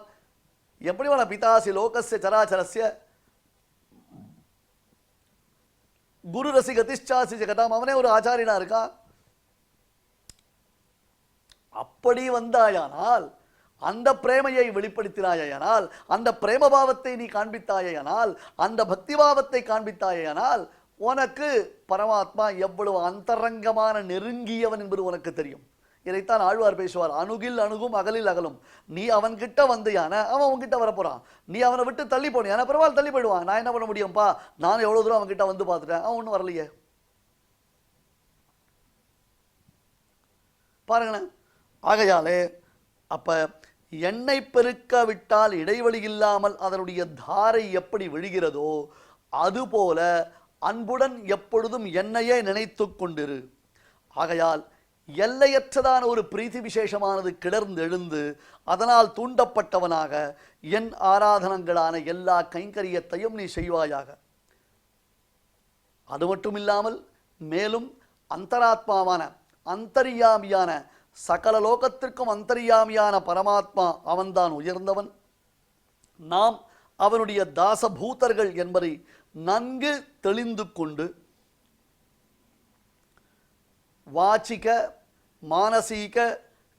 எப்படிமான பிதாசி லோகஸ்ய சராச்சரஸ்ய குரு ரசிகதிஷ்சாசி ஜெகதாம், அவனே ஒரு ஆச்சாரியனா இருக்கான். அப்படி வந்தாயானால், அந்த பிரேமையை வெளிப்படுத்தினாயானால், அந்த பிரேமபாவத்தை நீ காண்பித்தாயானால், அந்த பக்தி பாவத்தை காண்பித்தாயானால், உனக்கு பரமாத்மா எவ்வளவு அந்தரங்கமான நெருங்கியவன் என்பது உனக்கு தெரியும். இதைத்தான் ஆழ்வார் பேசுவார், அணுகில் அணுகும் அகலில் அகலும். நீ அவன்கிட்ட வந்து யானை, அவன் உன்கிட்ட வரப்போறான். நீ அவனை விட்டு தள்ளி போனியான பரவாயில்ல, தள்ளி போயிடுவான். நான் என்ன பண்ண முடியும்ப்பா, நான் எவ்வளவு தூரம் அவன்கிட்ட வந்து பார்த்துட்டேன், அவன் ஒன்றும் வரலையே. பாருங்களேன். ஆகையாலே அப்ப எண்ணெய் பெருக்க விட்டால் இடைவெளி இல்லாமல் அதனுடைய தாரை எப்படி விழுகிறதோ அதுபோல அன்புடன் எப்பொழுதும் என்னையே நினைத்து கொண்டிரு. ஆகையால் எல்லையற்றதான ஒரு பிரீத்தி விசேஷமானது கிளர்ந்து எழுந்து அதனால் தூண்டப்பட்டவனாக என் ஆராதனங்களான எல்லா கைங்கரியத்தையும் நீ செய்வாயாக. அது மட்டுமில்லாமல் மேலும் அந்தராத்மாவான அந்தரியாமியான சகல லோகத்திற்கும் அந்தரியாமியான பரமாத்மா அவன்தான் உயர்ந்தவன். நாம் அவனுடைய தாசபூதர்கள் என்பதை நன்கு தெளிந்து கொண்டு வாச்சிக, மானசீக,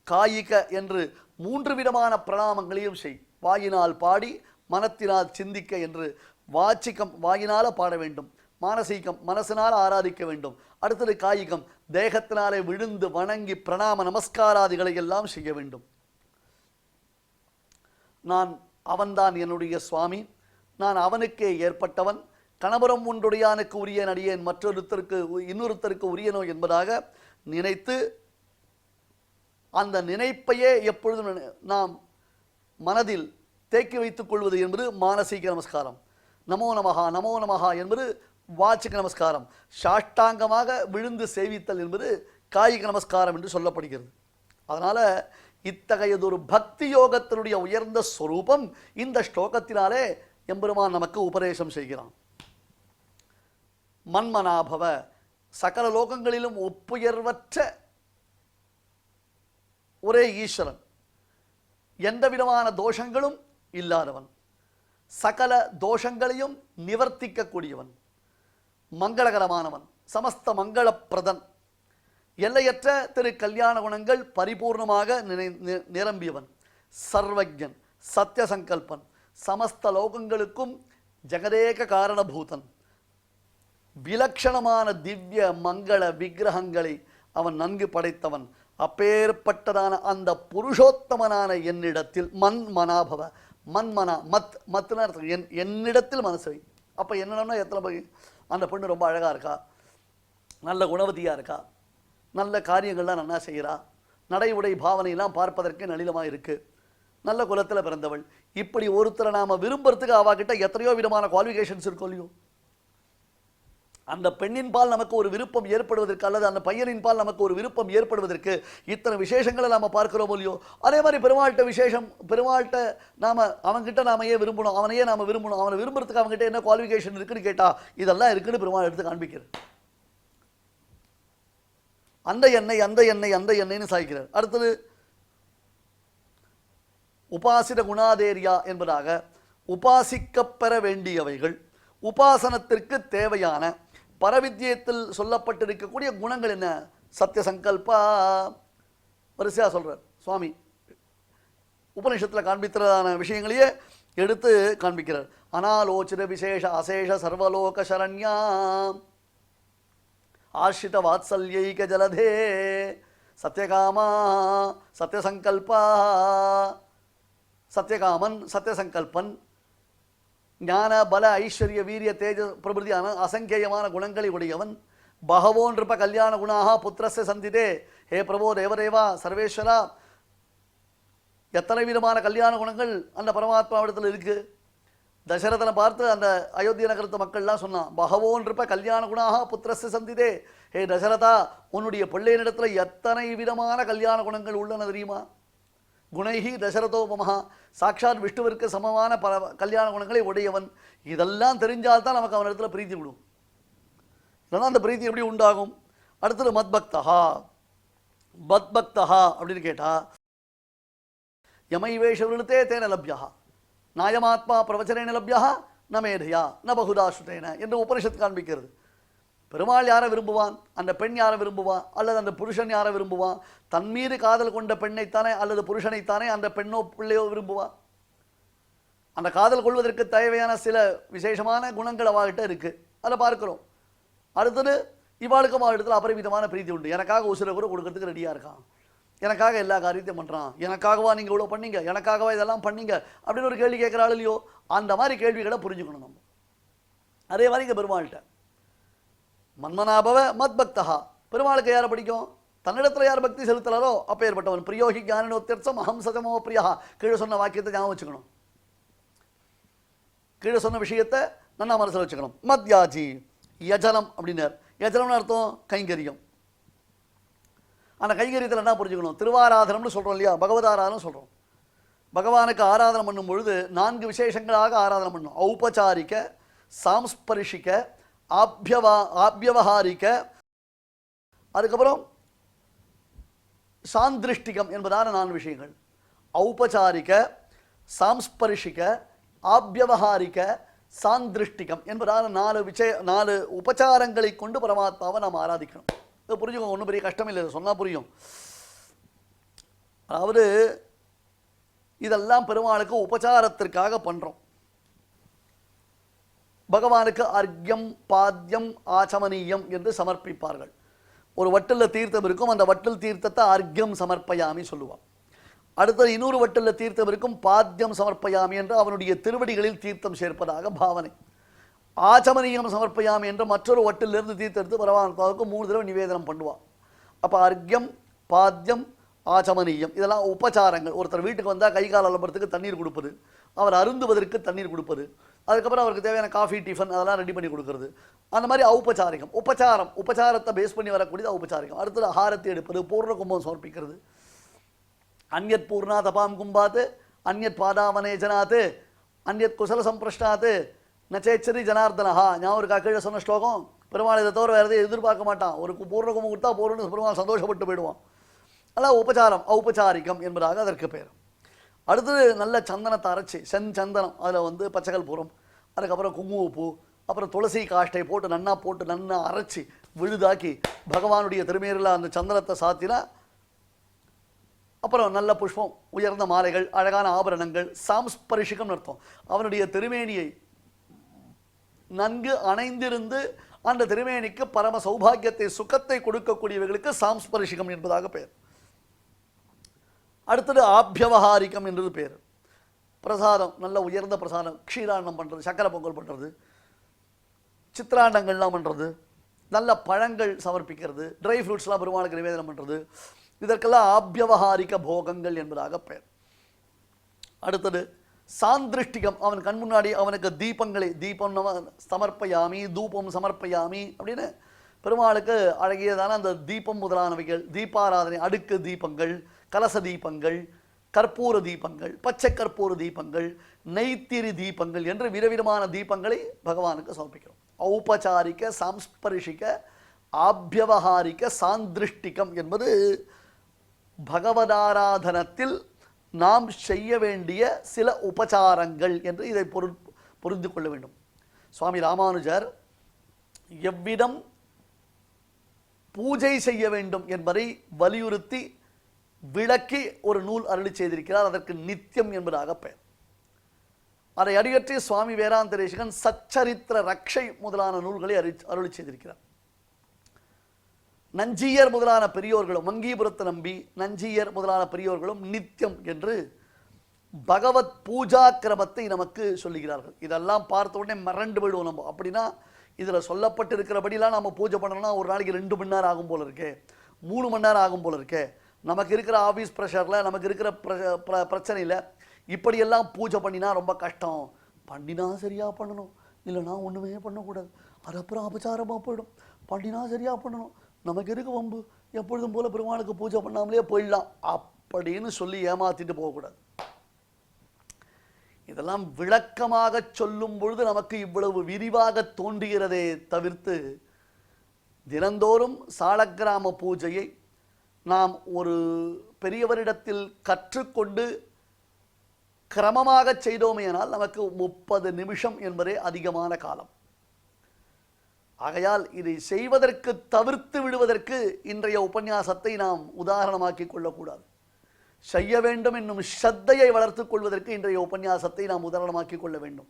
காயிக என்று 3 விதமான பிரணாமங்களையும் செய். வாயினால் பாடி, மனத்தினால் சிந்திக்க என்று. வாச்சிகம் வாயினால பாட வேண்டும், மானசீகம் மனசினால் ஆராதிக்க வேண்டும், அடுத்தது காயிகம் தேகத்தினாலே விழுந்து வணங்கி பிரணாம நமஸ்காராதிகளை எல்லாம் செய்ய வேண்டும். அவன்தான் என்னுடைய சுவாமி, நான் அவனுக்கே ஏற்பட்டவன், கணபுரம் ஒன்றுடையானுக்கு உரிய அடியேன் மற்றொருத்தருக்கு இன்னொருத்தருக்கு உரியனோ என்பதாக நினைத்து அந்த நினைப்பையே எப்பொழுதும் நாம் மனதில் தேக்கி வைத்துக் கொள்வது என்பது மானசீக நமஸ்காரம். நமோ நமஹா நமோ நமஹா என்பது வாச்சிக நமஸ்காரம். சாஷ்டாங்கமாக விழுந்து சேவித்தல் என்பது காயிக நமஸ்காரம் என்று சொல்லப்படுகிறது. அதனால் இத்தகையதொரு பக்தி யோகத்தினுடைய உயர்ந்த ஸ்வரூபம் இந்த ஸ்லோகத்தினாலே எம்பெருமான் நமக்கு உபதேசம் செய்கிறான். மன்மனாபவ, சகல லோகங்களிலும் ஒப்புயர்வற்ற ஒரே ஈஸ்வரன், எந்த விதமான தோஷங்களும் இல்லாதவன், சகல தோஷங்களையும் நிவர்த்திக்கக்கூடியவன், மங்களகரமானவன், சமஸ்த மங்களப்பிரதன், எல்லையற்ற திரு கல்யாண குணங்கள் பரிபூர்ணமாக நிரம்பியவன், சர்வஜன், சத்தியசங்கல்பன், சமஸ்த லோகங்களுக்கும் ஜெகதேக காரணபூதன், விலட்சணமான திவ்ய மங்கள விக்கிரகங்களை அவன் நன்கு படைத்தவன். அப்பேற்பட்டதான அந்த புருஷோத்தமனான என்னிடத்தில் மன்மனாபவ, மன்மனா மத் மத்னா என்னிடத்தில் மனசை. அப்போ என்னன்னா எத்தனை அந்த பெண்ணு ரொம்ப அழகாக இருக்கா, நல்ல குணவதியாக இருக்கா, நல்ல காரியங்கள்லாம் நன்னா செய்கிறா, நடை உடை பாவனையெல்லாம் பார்ப்பதற்கு நளினமாக இருக்குது, நல்ல குலத்தில் பிறந்தவள், இப்படி ஒருத்தரை நாம் விரும்புறதுக்கு அவாகிட்ட எத்தனையோ விதமான குவாலிஃபிகேஷன்ஸ் இருக்கும் இல்லையோ. அந்த பெண்ணின் பால் நமக்கு ஒரு விருப்பம் ஏற்படுவதற்கு அல்லது அந்த பையனின் பால் நமக்கு ஒரு விருப்பம் ஏற்படுவதற்கு இத்தனை விசேஷங்களை நாம் பார்க்கிறோம் இல்லையோ. அதே மாதிரி பெருமாள்கிட்ட விசேஷம், பெருமாள்கிட்ட நாம் அவங்ககிட்ட நாம ஏன் விரும்பணும், அவனையே நாம் விரும்பணும், அவனை விரும்புறதுக்கு அவங்ககிட்ட என்ன குவாலிஃபிகேஷன் இருக்குன்னு கேட்டால் இதெல்லாம் இருக்குன்னு பெருமாள் எடுத்து காண்பிக்கிறார். அந்த எண்ணெய் அந்த எண்ணெய் அந்த எண்ணெய்னு சாய்க்கிறார். அடுத்தது உபாசித குணாதேரியா என்பதாக உபாசிக்கப்பெற வேண்டியவைகள், உபாசனத்திற்கு தேவையான பரவித்தியத்தில் சொல்லப்பட்டிருக்கக்கூடிய குணங்கள் என்ன? சத்தியசங்கல்பா வரிசையாக சொல்கிறார் சுவாமி. உபனிஷத்தில் காண்பிக்கிறதான விஷயங்களையே எடுத்து காண்பிக்கிறார். அனாலோச்சித விசேஷ அசேஷ சர்வலோக சரண்யா ஆசிரித வாத்சல்யைக ஜலதே சத்யகாமா சத்யசங்கல்பா. சத்யகாமன், சத்யசங்கல்பன், ஞான பல ஐஸ்வர்ய வீரிய தேஜ பிரபுதியான அசங்கேயமான குணங்களை உடையவன். பகவோ நிருப கல்யாண குணாக புத்திரஸ்ய சந்திதே. ஹே பிரபோ தேவதேவா சர்வேஸ்வரா, எத்தனை விதமான கல்யாண குணங்கள் அந்த பரமாத்மாவிடத்தில் இருக்கு. தசரதனை பார்த்து அந்த அயோத்திய நகரத்து மக்கள்லாம் சொன்னான், பகவோ நிருப கல்யாண குணாக புத்திரஸ்ய சந்திதே. ஹே தசரதா, உன்னுடைய பிள்ளையினிடத்தில் எத்தனை விதமான கல்யாண குணங்கள் உள்ளன தெரியுமா? குணைஹி தசரதோபமஹா, சாட்சாத் விஷ்ணுவிற்கு சமமான பல கல்யாண குணங்களை உடையவன். இதெல்லாம் தெரிஞ்சால்தான் நமக்கு அவனிடத்துல பிரீத்தி விடும். இல்லைன்னா அந்த பிரீத்தி எப்படி உண்டாகும்? அடுத்தது மத்பக்தஹா. மத்பக்தஹா அப்படின்னு கேட்டா யமைவேஷ விருத்தே தேன லப்யா நாயமாத்மா பிரவச்சனேன லப்யா ந மேதையா ந பகுதாசுதேன என்று உபனிஷத் காண்பிக்கிறது. பெருமாள் யாரை விரும்புவான்? அந்த பெண் யாரை விரும்புவான்? அல்லது அந்த புருஷன் யாரை விரும்புவான்? தன் மீது காதல் கொண்ட பெண்ணைத்தானே அல்லது புருஷனைத்தானே அந்த பெண்ணோ பிள்ளையோ விரும்புவான். அந்த காதல் கொள்வதற்கு தேவையான சில விசேஷமான குணங்கள் அவகிட்ட இருக்குது, அதை பார்க்குறோம். அடுத்தது இவாளுக்கும் அவளிடத்தில் அபரிமிதமான பிரீத்தி உண்டு. எனக்காக உசுரை கூட கொடுக்கறதுக்கு ரெடியாக இருக்கான், எனக்காக எல்லா காரியத்தையும் பண்ணுறான், எனக்காகவா நீங்கள் இவ்வளோ பண்ணீங்க, எனக்காகவா இதெல்லாம் பண்ணீங்க அப்படின்னு ஒரு கேள்வி கேட்குறாள் இல்லையோ. அந்த மாதிரி கேள்விகளை புரிஞ்சுக்கணும் நம்ம. அதே மாதிரி இங்கே பெருமாள்கிட்ட மன்மனாபவ மத்பக்தஹா, பெருமாளுக்கு யாரை பிடிக்கும்? தன்னிடத்தில் யார் பக்தி செலுத்தலாரோ அப்பேற்பட்டவன். பிரியோகி ஞானோத்தியர்த்தம் அஹம் சதமோ பிரியா. கீழே சொன்ன வாக்கியத்தை ஞாபகம் வச்சுக்கணும், கீழே சொன்ன விஷயத்தை நல்லா மனசில் வச்சுக்கணும். மத்யாஜி யஜனம் அப்படின்னார். யஜனம்னு அர்த்தம் கைங்கரியம். அந்த கைங்கரியத்தில் என்ன புரிஞ்சுக்கணும்? திருவாராதனம்னு சொல்கிறோம் இல்லையா, பகவதாராதனம் சொல்கிறோம். பகவானுக்கு ஆராதனை பண்ணும் பொழுது 4 விசேஷங்களாக ஆராதனை பண்ணணும். ஔபச்சாரிக்க, சாம்ஸ்பரிஷிக்க, ஆபியவஹாரிக்க, அதுக்கப்புறம் சாந்திருஷ்டிகம் என்பதான 4 விஷயங்கள். ஔபச்சாரிக்க, சாம்ஸ்பரிஷிக, ஆபியவஹாரிக்க, சாந்திருஷ்டிகம் என்பதான 4 உபச்சாரங்களை கொண்டு பரமாத்மாவை நாம் ஆராதிக்கணும். இதை புரிஞ்சுக்கோங்க, ஒன்றும் பெரிய கஷ்டம் இல்லை, சொன்னால் புரியும். அதாவது இதெல்லாம் பெருமாளுக்கு உபச்சாரத்திற்காக பண்ணுறோம். பகவானுக்கு அர்க்யம் பாத்தியம் ஆச்சமனீயம் என்று சமர்ப்பிப்பார்கள். ஒரு வட்டில் தீர்த்தம் இருக்கும், அந்த வட்டில் தீர்த்தத்தை அர்க்யம் சமர்ப்பயாமி சொல்லுவான். அடுத்தது இன்னொரு வட்டில் தீர்த்தம் இருக்கும், பாத்தியம் சமர்ப்பயாமி என்று அவனுடைய திருவடிகளில் தீர்த்தம் சேர்ப்பதாக பாவனை. ஆச்சமனியம் சமர்ப்பயாமி என்ற மற்றொரு வட்டிலிருந்து தீர்த்தெடுத்து பரமாத்மாவுக்கு 3 தடவை நிவேதனம் பண்ணுவான். அப்போ அர்க்கியம், பாத்தியம், ஆச்சமனியம் இதெல்லாம் உபச்சாரங்கள். ஒருத்தர் வீட்டுக்கு வந்தால் கை கால் அலம்புறதுக்கு தண்ணீர் கொடுப்பது, அவர் அருந்துவதற்கு தண்ணீர் கொடுப்பது, அதுக்கப்புறம் அவருக்கு தேவையான காஃபி டிஃபன் அதெல்லாம் ரெடி பண்ணி கொடுக்கறது, அந்த மாதிரி ஔபச்சாரிகம். உபச்சாரத்தை பேஸ் பண்ணி வரக்கூடியது ஔபச்சாரிகம். அடுத்தது ஆரத்தி எடுப்பது, பூர்ண கும்பம் சமர்ப்பிக்கிறது. அந்யத் பூர்ணா தபாம் கும்பாத்து அந்யத் பாதாவனேஜனாத்து அந்யத் குசல சம்பிரஷ்டாத்து நச்சேச்சரி ஜனார்தனஹா. ஞாபகம் கீழே சொன்ன ஸ்லோகம். பெருமாள் இதை தவிர வேறு எதையும் எதிர்பார்க்க மாட்டான். ஒரு பூர்ண கும்பம் கொடுத்தா போறோம்னு பெருமாள் சந்தோஷப்பட்டு போயிடுவான். அதெல்லாம் உபச்சாரம், ஔபச்சாரிகம் என்பதாக அதற்கு பேர். அடுத்தது நல்ல சந்தனத்தை அரைச்சி செஞ்சந்தனம், அதில் பச்சை கற்பூரம், அதுக்கப்புறம் குங்குமப்பூ, அப்புறம் துளசி காஷ்டை போட்டு நன்னா அரைச்சி விழுதாக்கி பகவானுடைய திருமேரில் அந்த சந்தனத்தை சாத்தினா, அப்புறம் நல்ல புஷ்பம், உயர்ந்த மாலைகள், அழகான ஆபரணங்கள், சாம்ஸ்பரிஷிகம் அர்த்தம். அவனுடைய திருமேனியை நன்கு அணைந்திருந்து அந்த திருமேனிக்கு பரம சௌபாகியத்தை சுகத்தை கொடுக்கக்கூடியவர்களுக்கு சாம்ஸ்பரிஷிகம் என்பதாக பெயர். அடுத்தது ஆபியவகாரிகம் என்றது பேர். பிரசாதம், நல்ல உயர்ந்த பிரசாதம், க்ஷீராண்டம் பண்ணுறது, சக்கரை பொங்கல் பண்ணுறது, சித்திராண்டங்கள்லாம் பண்ணுறது, நல்ல பழங்கள் சமர்ப்பிக்கிறது, ட்ரை ஃப்ரூட்ஸ்லாம் பெருமாளுக்கு நிவேதனம் பண்ணுறது, இதற்கெல்லாம் ஆபியவகாரிக போகங்கள் என்பதாக பெயர். அடுத்தது சாந்திருஷ்டிகம். அவன் கண் முன்னாடி அவனுக்கு தீபங்களை, தீபம் சமர்ப்பயாமி, தூபம் சமர்ப்பயாமி அப்படின்னு பெருமாளுக்கு அழகியதான அந்த தீபம் முதலானவைகள், தீபாராதனை, அடுக்கு தீபங்கள், கலச தீபங்கள், கற்பூர தீபங்கள், பச்சை கற்பூர தீபங்கள், நெய்த்திரி தீபங்கள் என்று விதவிதமான தீபங்களை பகவானுக்கு சமர்ப்பிக்கிறோம். ஔபச்சாரிக, சாம்ஸ்பரிஷிக, ஆபியவகாரிக, சாந்திருஷ்டிகம் என்பது பகவதாராதனத்தில் நாம் செய்ய வேண்டிய சில உபச்சாரங்கள் என்று இதை புரிந்து கொள்ள வேண்டும். சுவாமி ராமானுஜர் எவ்விதம் பூஜை செய்ய வேண்டும் என்பதை வலியுறுத்தி விளக்கி ஒரு நூல் அருளி செய்திருக்கிறார். அதற்கு நித்தியம் என்பதாக பெயர். அதை அடியற்றி சுவாமி வேதாந்த தேசிகன் சச்சரித்திர ரக்ஷை முதலான நூல்களை அருளி செய்திருக்கிறார். நஞ்சியர் முதலான பெரியோர்களும், மங்கீபுரத்து நம்பி, நஞ்சியர் முதலான பெரியோர்களும் நித்தியம் என்று பகவத் பூஜா கிரமத்தை நமக்கு சொல்லுகிறார்கள். இதெல்லாம் பார்த்த உடனே மறண்டு போயிடுவோம் நம்ம. அப்படின்னா இதில் சொல்லப்பட்டிருக்கிறபடிலாம் நம்ம பூஜை பண்ணணும்னா ஒரு நாளைக்கு 2 மணி நேரம் ஆகும் போல இருக்கே, 3 மணி நேரம் ஆகும் போல இருக்கே. நமக்கு இருக்கிற ஆஃபீஸ் ப்ரெஷரில், நமக்கு இருக்கிற பிரச்சனையில் இப்படியெல்லாம் பூஜை பண்ணினா ரொம்ப கஷ்டம். பண்ணினா சரியாக பண்ணணும், இல்லைனா ஒன்றுமே பண்ணக்கூடாது, அது அப்புறம் அபச்சாரமாக போயிடும். பண்ணினா சரியாக பண்ணணும், நமக்கு இருக்க வம்பு, எப்பொழுதும் போல் பெருமாளுக்கு பூஜை பண்ணாமலே போயிடலாம் அப்படின்னு சொல்லி ஏமாற்றிட்டு போகக்கூடாது. இதெல்லாம் விளக்கமாக சொல்லும் பொழுது நமக்கு இவ்வளவு விரிவாக தோன்றுகிறதே தவிர்த்து, தினந்தோறும் சாலக்கிராம பூஜையை நாம் ஒரு பெரியவரிடத்தில் கற்றுக்கொண்டு கிரமமாக செய்தோமேனால் நமக்கு 30 நிமிஷம் என்பதே அதிகமான காலம். ஆகையால் இதை செய்வதற்கு தவிர்த்து விடுவதற்கு இன்றைய உபன்யாசத்தை நாம் உதாரணமாக்கி கொள்ளக்கூடாது. செய்ய வேண்டும் என்னும் ஸ்ரத்தையை வளர்த்துக் கொள்வதற்கு இன்றைய உபன்யாசத்தை நாம் உதாரணமாக்கி கொள்ள வேண்டும்.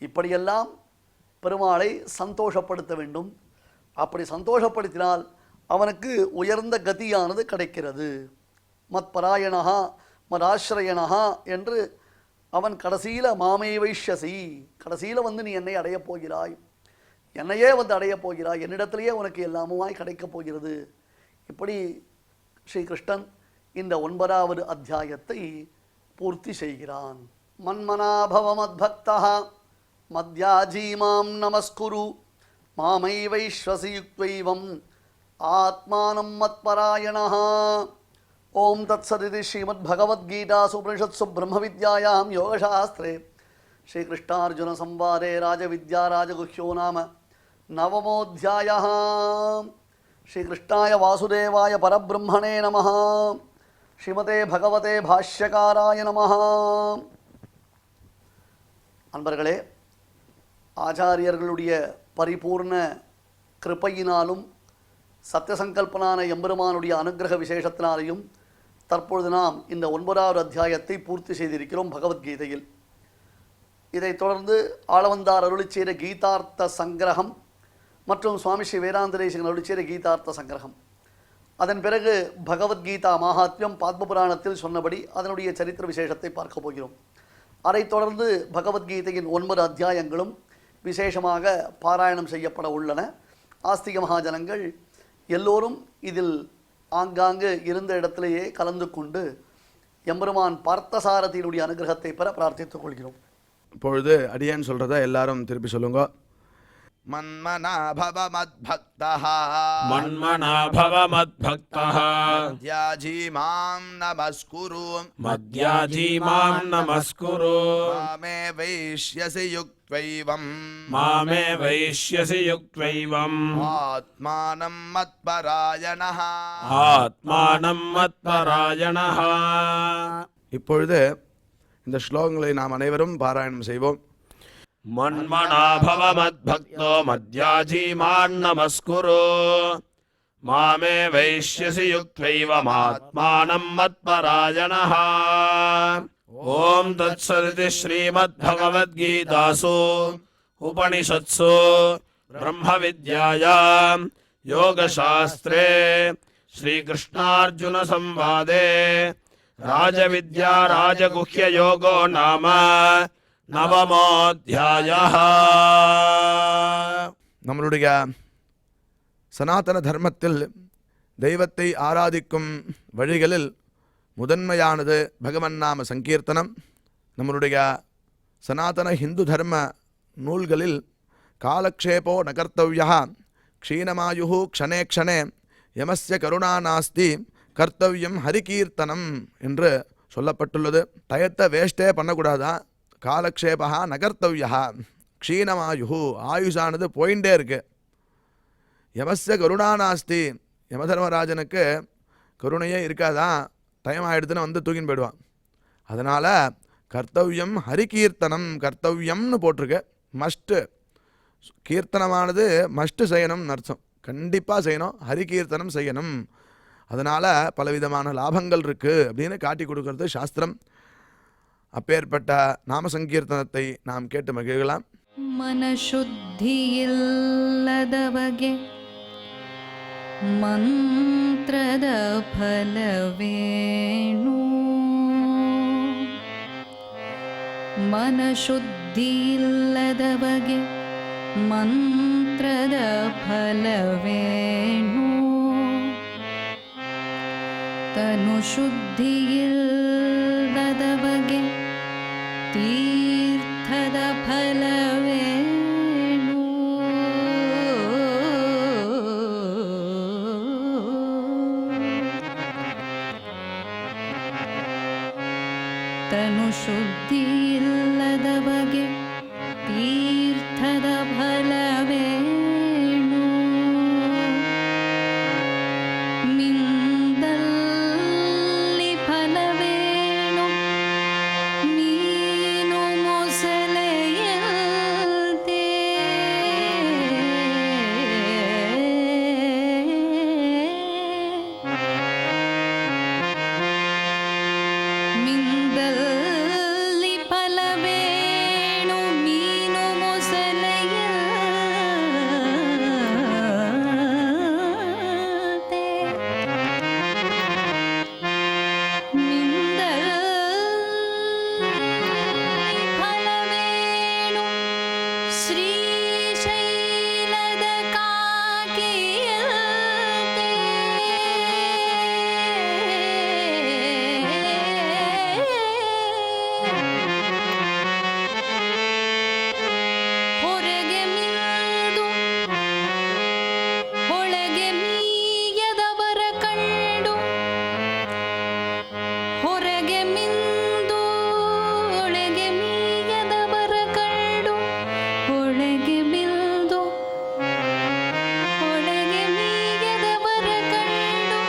இப்படியெல்லாம் பெருமாளை சந்தோஷப்படுத்த வேண்டும். அப்படி சந்தோஷப்படுத்தினால் அவனுக்கு உயர்ந்த கதியானது கிடைக்கிறது. மத்பராயணஹா மதாஸ்ரயணஹா என்று அவன் கடைசியில் மாமை வைஷ்யசி, கடைசியில் நீ என்னை அடையப் போகிறாய், என்னையே அடையப் போகிறாய், என்னிடத்திலேயே உனக்கு எல்லாமுமாய் கிடைக்கப் போகிறது. இப்படி ஸ்ரீகிருஷ்ணன் இந்த 9வது அத்தியாயத்தை பூர்த்தி செய்கிறான். மன்மனாபவ மத்பக்தா மத்யாஜீமாம் நமஸ்குரு மாமை வைஸ்வசி யுக்வைவம் ஆத்மானம் மத்பராயணஹ. ஓம் தத்சதிதி ஸ்ரீமத்பகவத்கீதாசு உபனிஷத்சு பிரம்மவித்யாயாம் யோகசாஸ்திரே ஸ்ரீகிருஷ்ணார்ஜுன சம்வாதே ராஜவித்யா ராஜகுஹ்யோ நாம 9வோऽध्यायः. ஸ்ரீகிருஷ்ணாய வாசுதேவாய பரபிரம்மணே நமः. ஸ்ரீமதே பகவதே பாஷ்யகாராய நமः. அன்பர்களே, ஆச்சாரியர்களுடைய பரிபூர்ண கிருபையினாலும் சத்தியசங்கல்பனான எம்பெருமானுடைய அனுகிரக விசேஷத்தினாலேயும் தற்பொழுது நாம் இந்த 9வது அத்தியாயத்தை பூர்த்தி செய்திருக்கிறோம் பகவத்கீதையில். இதைத் தொடர்ந்து ஆளவந்தார் அருளி செய்த கீதார்த்த சங்கிரகம் மற்றும் சுவாமி ஸ்ரீ வேதாந்த தேசிகன் அருளி செய்த கீதார்த்த சங்கிரகம், அதன் பிறகு பகவத்கீதா மகாத்மியம் பத்மபுராணத்தில் சொன்னபடி அதனுடைய சரித்திர விசேஷத்தை பார்க்க போகிறோம். அதைத் தொடர்ந்து பகவத்கீதையின் 9 அத்தியாயங்களும் விசேஷமாக பாராயணம் செய்யப்பட உள்ளன. ஆஸ்திக மகாஜனங்கள் எல்லோரும் இதில் ஆங்காங்கு இருந்த இடத்திலேயே கலந்து கொண்டு எம்பெருமான் பார்த்தசாரதியினுடைய அனுகிரகத்தை பெற பிரார்த்தித்துக் கொள்கிறோம். இப்பொழுது அடியேன் சொல்கிறத எல்லாரும் திருப்பி சொல்லுங்க. மன்மனாபவ மத்பக்தஹ மன்மனாபவ மத்பக்தஹ மத்யாஜி மாம் நமஸ்குரு மத்யாஜி மாம் நமஸ்குரு மாமே வைஷ்யசி யுக்த்வைவம் மாமே வைஷ்யசி யுக்த்வைவம் ஆத்மானம் மத்பராயணஹ ஆத்மானம் மத்பராயணஹ. இப்பொழுது இந்த ஸ்லோகங்களை நாம் அனைவரும் பாராயணம் செய்வோம். மன்மனாபவ மத்பக்தோ மத்யாஜி மாம் நமஸ்குரு மாமே வைஷ்யசி யுக்த்வைவமாத்மானம் மத்பராயணஹ. ஓம் தத்சதிதி ஸ்ரீமத்பகவத்கீதாசு உபனிஷத்சு பிரம்ம வித்யாயாம் யோகசாஸ்திரே ஸ்ரீகிருஷ்ணார்ஜுன சம்வாதே ராஜவித்யா ராஜகுஹ்ய யோகோ நாம நவமோத்யாயः. நம்மளுடைய சனாதன தர்மத்தில் தெய்வத்தை ஆராதிக்கும் வழிகளில் முதன்மையானது பகவன் நாம சங்கீர்த்தனம். நம்மளுடைய சனாதன ஹிந்து தர்ம நூல்களில் காலக்ஷேபோ ந கர்த்தவ்யா க்ஷீணமாயு க்ஷணே க்ஷணே யமஸ்ய கருணா நாஸ்தி கர்த்தவ்யம் ஹரிகீர்த்தனம் என்று சொல்லப்பட்டுள்ளது. டயத்தை வேஸ்டே பண்ணக்கூடாதான். காலக்ஷேபா நகர்த்தவ்யா க்ஷீணமாயு ஆயுஷானது போயிட்டே இருக்கு. யமஸ்ய கருணா நாஸ்தி யமதர்மராஜனுக்கு கருணையே இருக்காதான். டைம் ஆகிடுதுன்னு வந்து தூக்கின்னு போயிடுவான். அதனால் கர்த்தவ்யம் ஹரிகீர்த்தனம் கர்த்தவ்யம்னு போட்டிருக்கு. மஸ்ட்டு கீர்த்தனமானது மஸ்ட்டு செய்யணும்னு அர்த்தம். கண்டிப்பாக செய்யணும், ஹரிகீர்த்தனம் செய்யணும். அதனால் பலவிதமான லாபங்கள் இருக்குது அப்படின்னு காட்டி கொடுக்கறது சாஸ்திரம். அப்பேற்பட்ட நாம சங்கீர்த்தனத்தை நாம் கேட்டு மகிழலாம். ಮನಶುದ್ಧಿಯಿಲ್ಲದವಗೆ ಮಂತ್ರದ ಫಲವೇನು ಮನಶುದ್ಧಿಯಿಲ್ಲದವಗೆ ಮಂತ್ರದ ಫಲವೇನು ತನು ಶುದ್ಧಿಯಿಲ್ಲದವಗೆ ತೀರ್ಥದ ಫಲವೇನು ತನು ಶುದ್ಧಿಯಿಲ್ಲದವಗೆ ತೀರ್ಥದ ಫಲವೇನು ಮಿಂದಲ್ಲಿ ಫಲವೇನು ಮೀನು ಮೊಸಳೆಯಂತೆ ಮಿಂದಲ್ಲಿ ಫಲವೇನು ಮೀನು ಮೊಸಳೆಯಂತೆ ಮಿಂದಲ್ಲಿ ಫಲವೇನು ಶ್ರೀಶೈಲದ ಕಾಕಿಯಂತೆ ಹೊರಗೆ ಮಿಂದು ಒಳಗೆ ಮೀಯದವರ ಕಂಡು ಹೊರಗೆ ಮಿಂದು ಒಳಗೆ ಮೀಯದವರ ಕಂಡು ಒಳಗೆ ಮಿಂದು ಒಳಗೆ ಮೀಯದವರ ಕಂಡು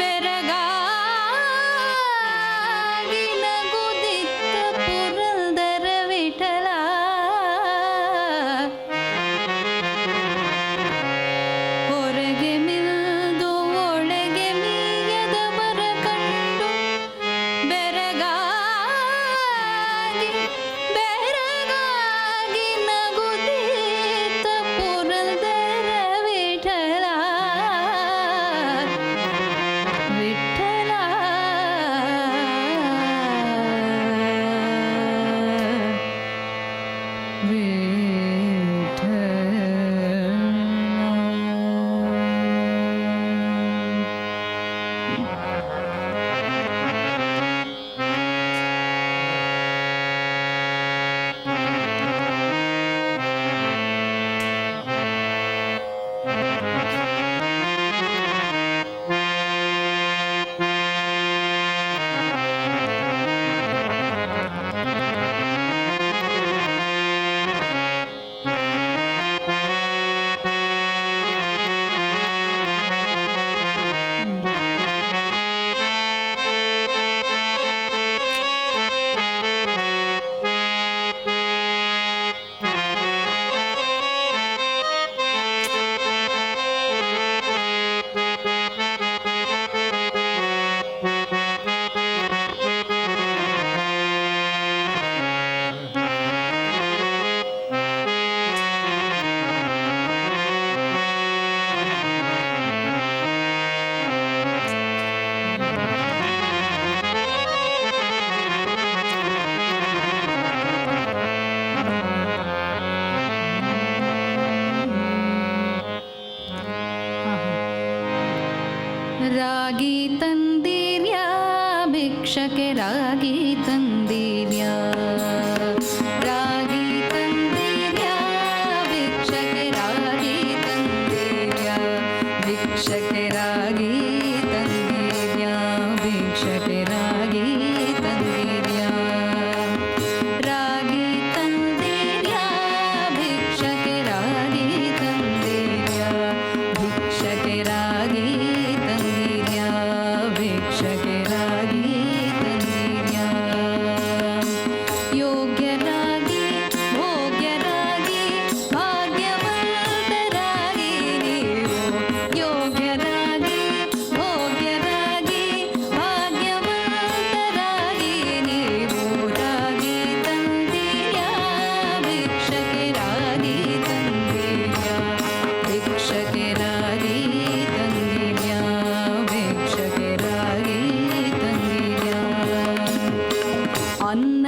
ಬೆರಗಾಗಿ ನಗುದಿತ್ತ ಪುರಂದರ ವಿಠಲ ಹೊರಗೆ ಮಿಂದು ಒಳಗೆ ಮೀಯದವರ ಕಂಡು ಬೆರಗಾಗಿ ನಗುದಿತ್ತ ಪುರಂದರ ವಿಠಲ ವಿಠಲ ವಿಠಲ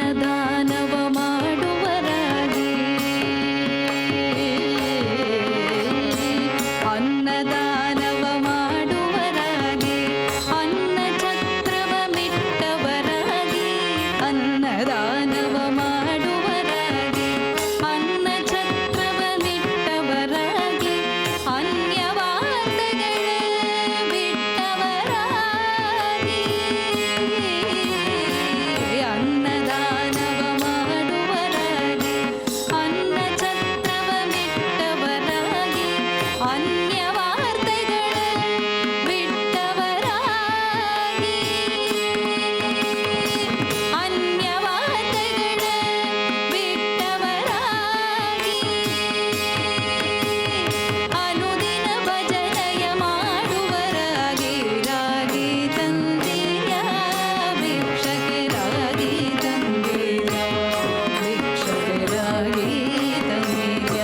ಅನ್ನದಾನವ ಮಾಡುವರಾಗಿ ಅನ್ನದಾನವ ಮಾಡುವರಾಗಿ ಅನ್ನ ಛತ್ರವ ಮಿಟ್ಟವರಾಗಿ ಅನ್ನದಾನವ ಮಾಡುವರಾಗಿ ಅನ್ನ ಛತ್ರವ ಮಿಟ್ಟವರಾಗಿ ಅನ್ಯವಾದಗಳ ಬಿಟ್ಟವರಾಗಿ ಅನ್ನದಾನವ ಮಾಡುವರಾಗಿ ಅನ್ನ ಛತ್ರವ ಮಿಟ್ಟವರಾಗಿ ಅನ್ಯವಾರ್ತೆಗಳ ಬಿಟ್ಟವರಾಗಿ ಅನ್ಯವಾರ್ತೆಗಳ ಬಿಟ್ಟವರಾಗಿ ಅನುದಿನ ಭಜನೆಯ ಮಾಡುವರಾಗಿ ರಾಗಿ ತಂದೆಯ ಭಿಕ್ಷಕರಾಗಿ ತಂದೆಯ ಭಿಕ್ಷಕರಾಗಿ ತಂದೆಯ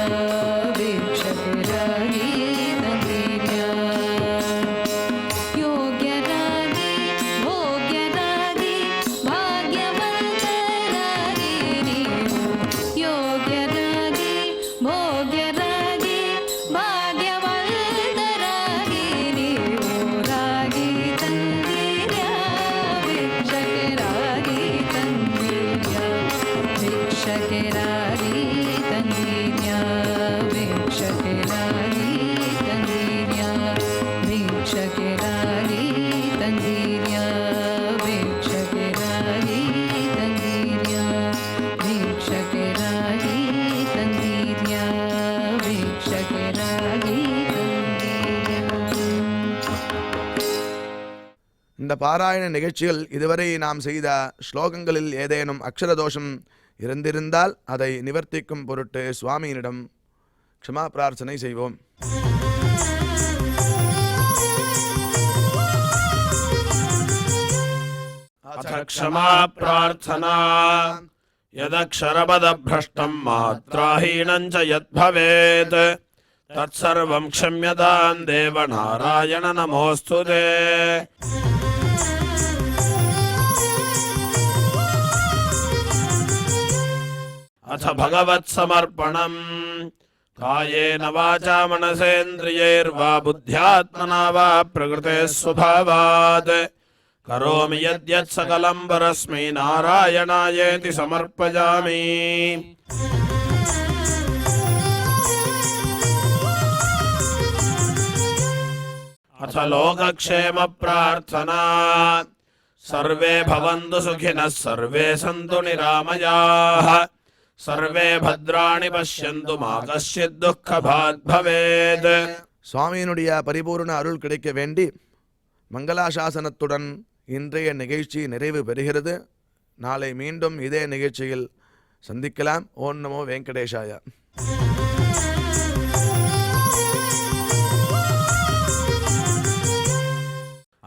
ಭಿಕ್ಷಕರಾಗಿ ತಂದೆಯ ಯೋಗ್ಯರಾಗಿ ಭೋಗ್ಯರಾಗಿ ಭಾಗ್ಯವಂತರಾಗಿ ನೀವು ಯೋಗ್ಯರಾಗಿ ಭೋಗ್ಯರಾಗಿ ಭಾಗ್ಯವಂತರಾಗಿ ನೀವು ರಾಗಿ ತಂದೀರ್ಯ ಭಿಕ್ಷಕರಾಗಿ ತಂದೀರ್ಯ ಭಿಕ್ಷಕರಾಗಿ ತಂದೀರ್ಯ ಭಿಕ್ಷಕರಾಗಿ ತಂದೀರ್ಯ ಭಿಕ್ಷಕರಾಗಿ ತಂದೀರ್ಯ ಭಿಕ್ಷಕರಾಗಿ ತಂದೀರ್ಯ ಭಿಕ್ಷಕರಾಗಿ ತಂದೀರ್ಯ ಭಿಕ್ಷಕರಾಗಿ ತಂದೀರ್ಯ. இந்த பாராயண நிகழ்ச்சியில் இதுவரை நாம் செய்த ஸ்லோகங்களில் ஏதேனும் அக்ஷர தோஷம் இருந்திருந்தால் அதை நிவர்த்திக்கும் பொருட்டு சுவாமியினிடம் க்ஷமா பிரார்த்தனை செய்வோம். अथ क्षमा प्रार्थना यदक्षरपदभ्रष्टं मात्राहीनं च यद्भवेत् तत्सर्वं क्षम्यतां देवनारायण नमोऽस्तु ते. अथ भगवत्समर्पणम् कायेन वाचा मनसेन्द्रियैर्वा बुद्ध्यात्मना वा प्रकृते स्वभावात् करोमि यद्यत् सकलं परस्मै नारायणायेति समर्पयामि. अथ लोकक्षेम प्रार्थना सर्वे भवन्तु सुखिनः सर्वे सन्तु निरामयाः सर्वे भद्राणि पश्यन्तु मा कश्चित् दुःखभाग् भवेत्. சுவாமியினுடைய பரிபூர்ண அருள் கிடைக்க வேண்டி மங்களாசாசனத்துடன் இன்றைய நிகழ்ச்சி நிறைவு பெறுகிறது. நாளை மீண்டும் இதே நிகழ்ச்சியில் சந்திக்கலாம். ஓம் நமோ வெங்கடேஷாய.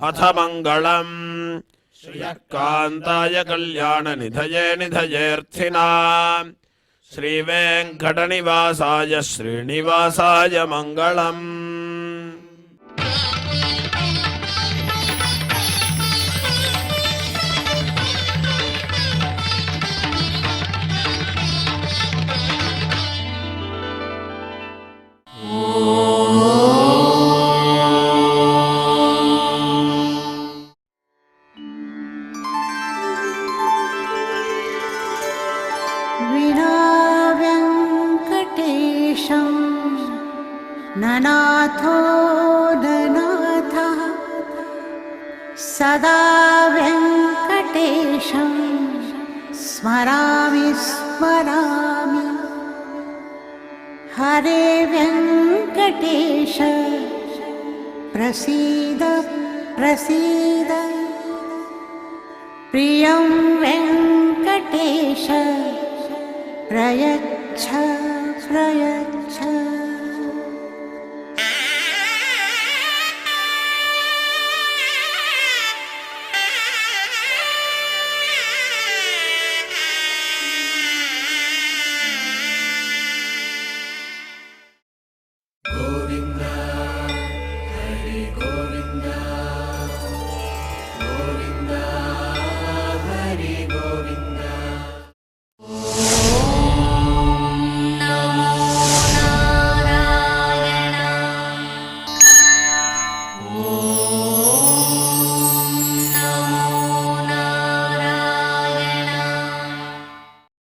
अथ मङ्गलम् श्रियकान्ताय कल्याणनिधये निधयेऽर्थिनाम् श्रीवेङ्कटनिवासाय श्रीनिवासाय मङ्गलम्. विनाव्यङ्कटेशं ननाथो ननाथः सदा व्यङ्कटेशं स्मरामि स्मरामि. हरे व्यङ्कटेश प्रसीद प्रसीद. प्रियं वेङ्कटेश प्रयच्छ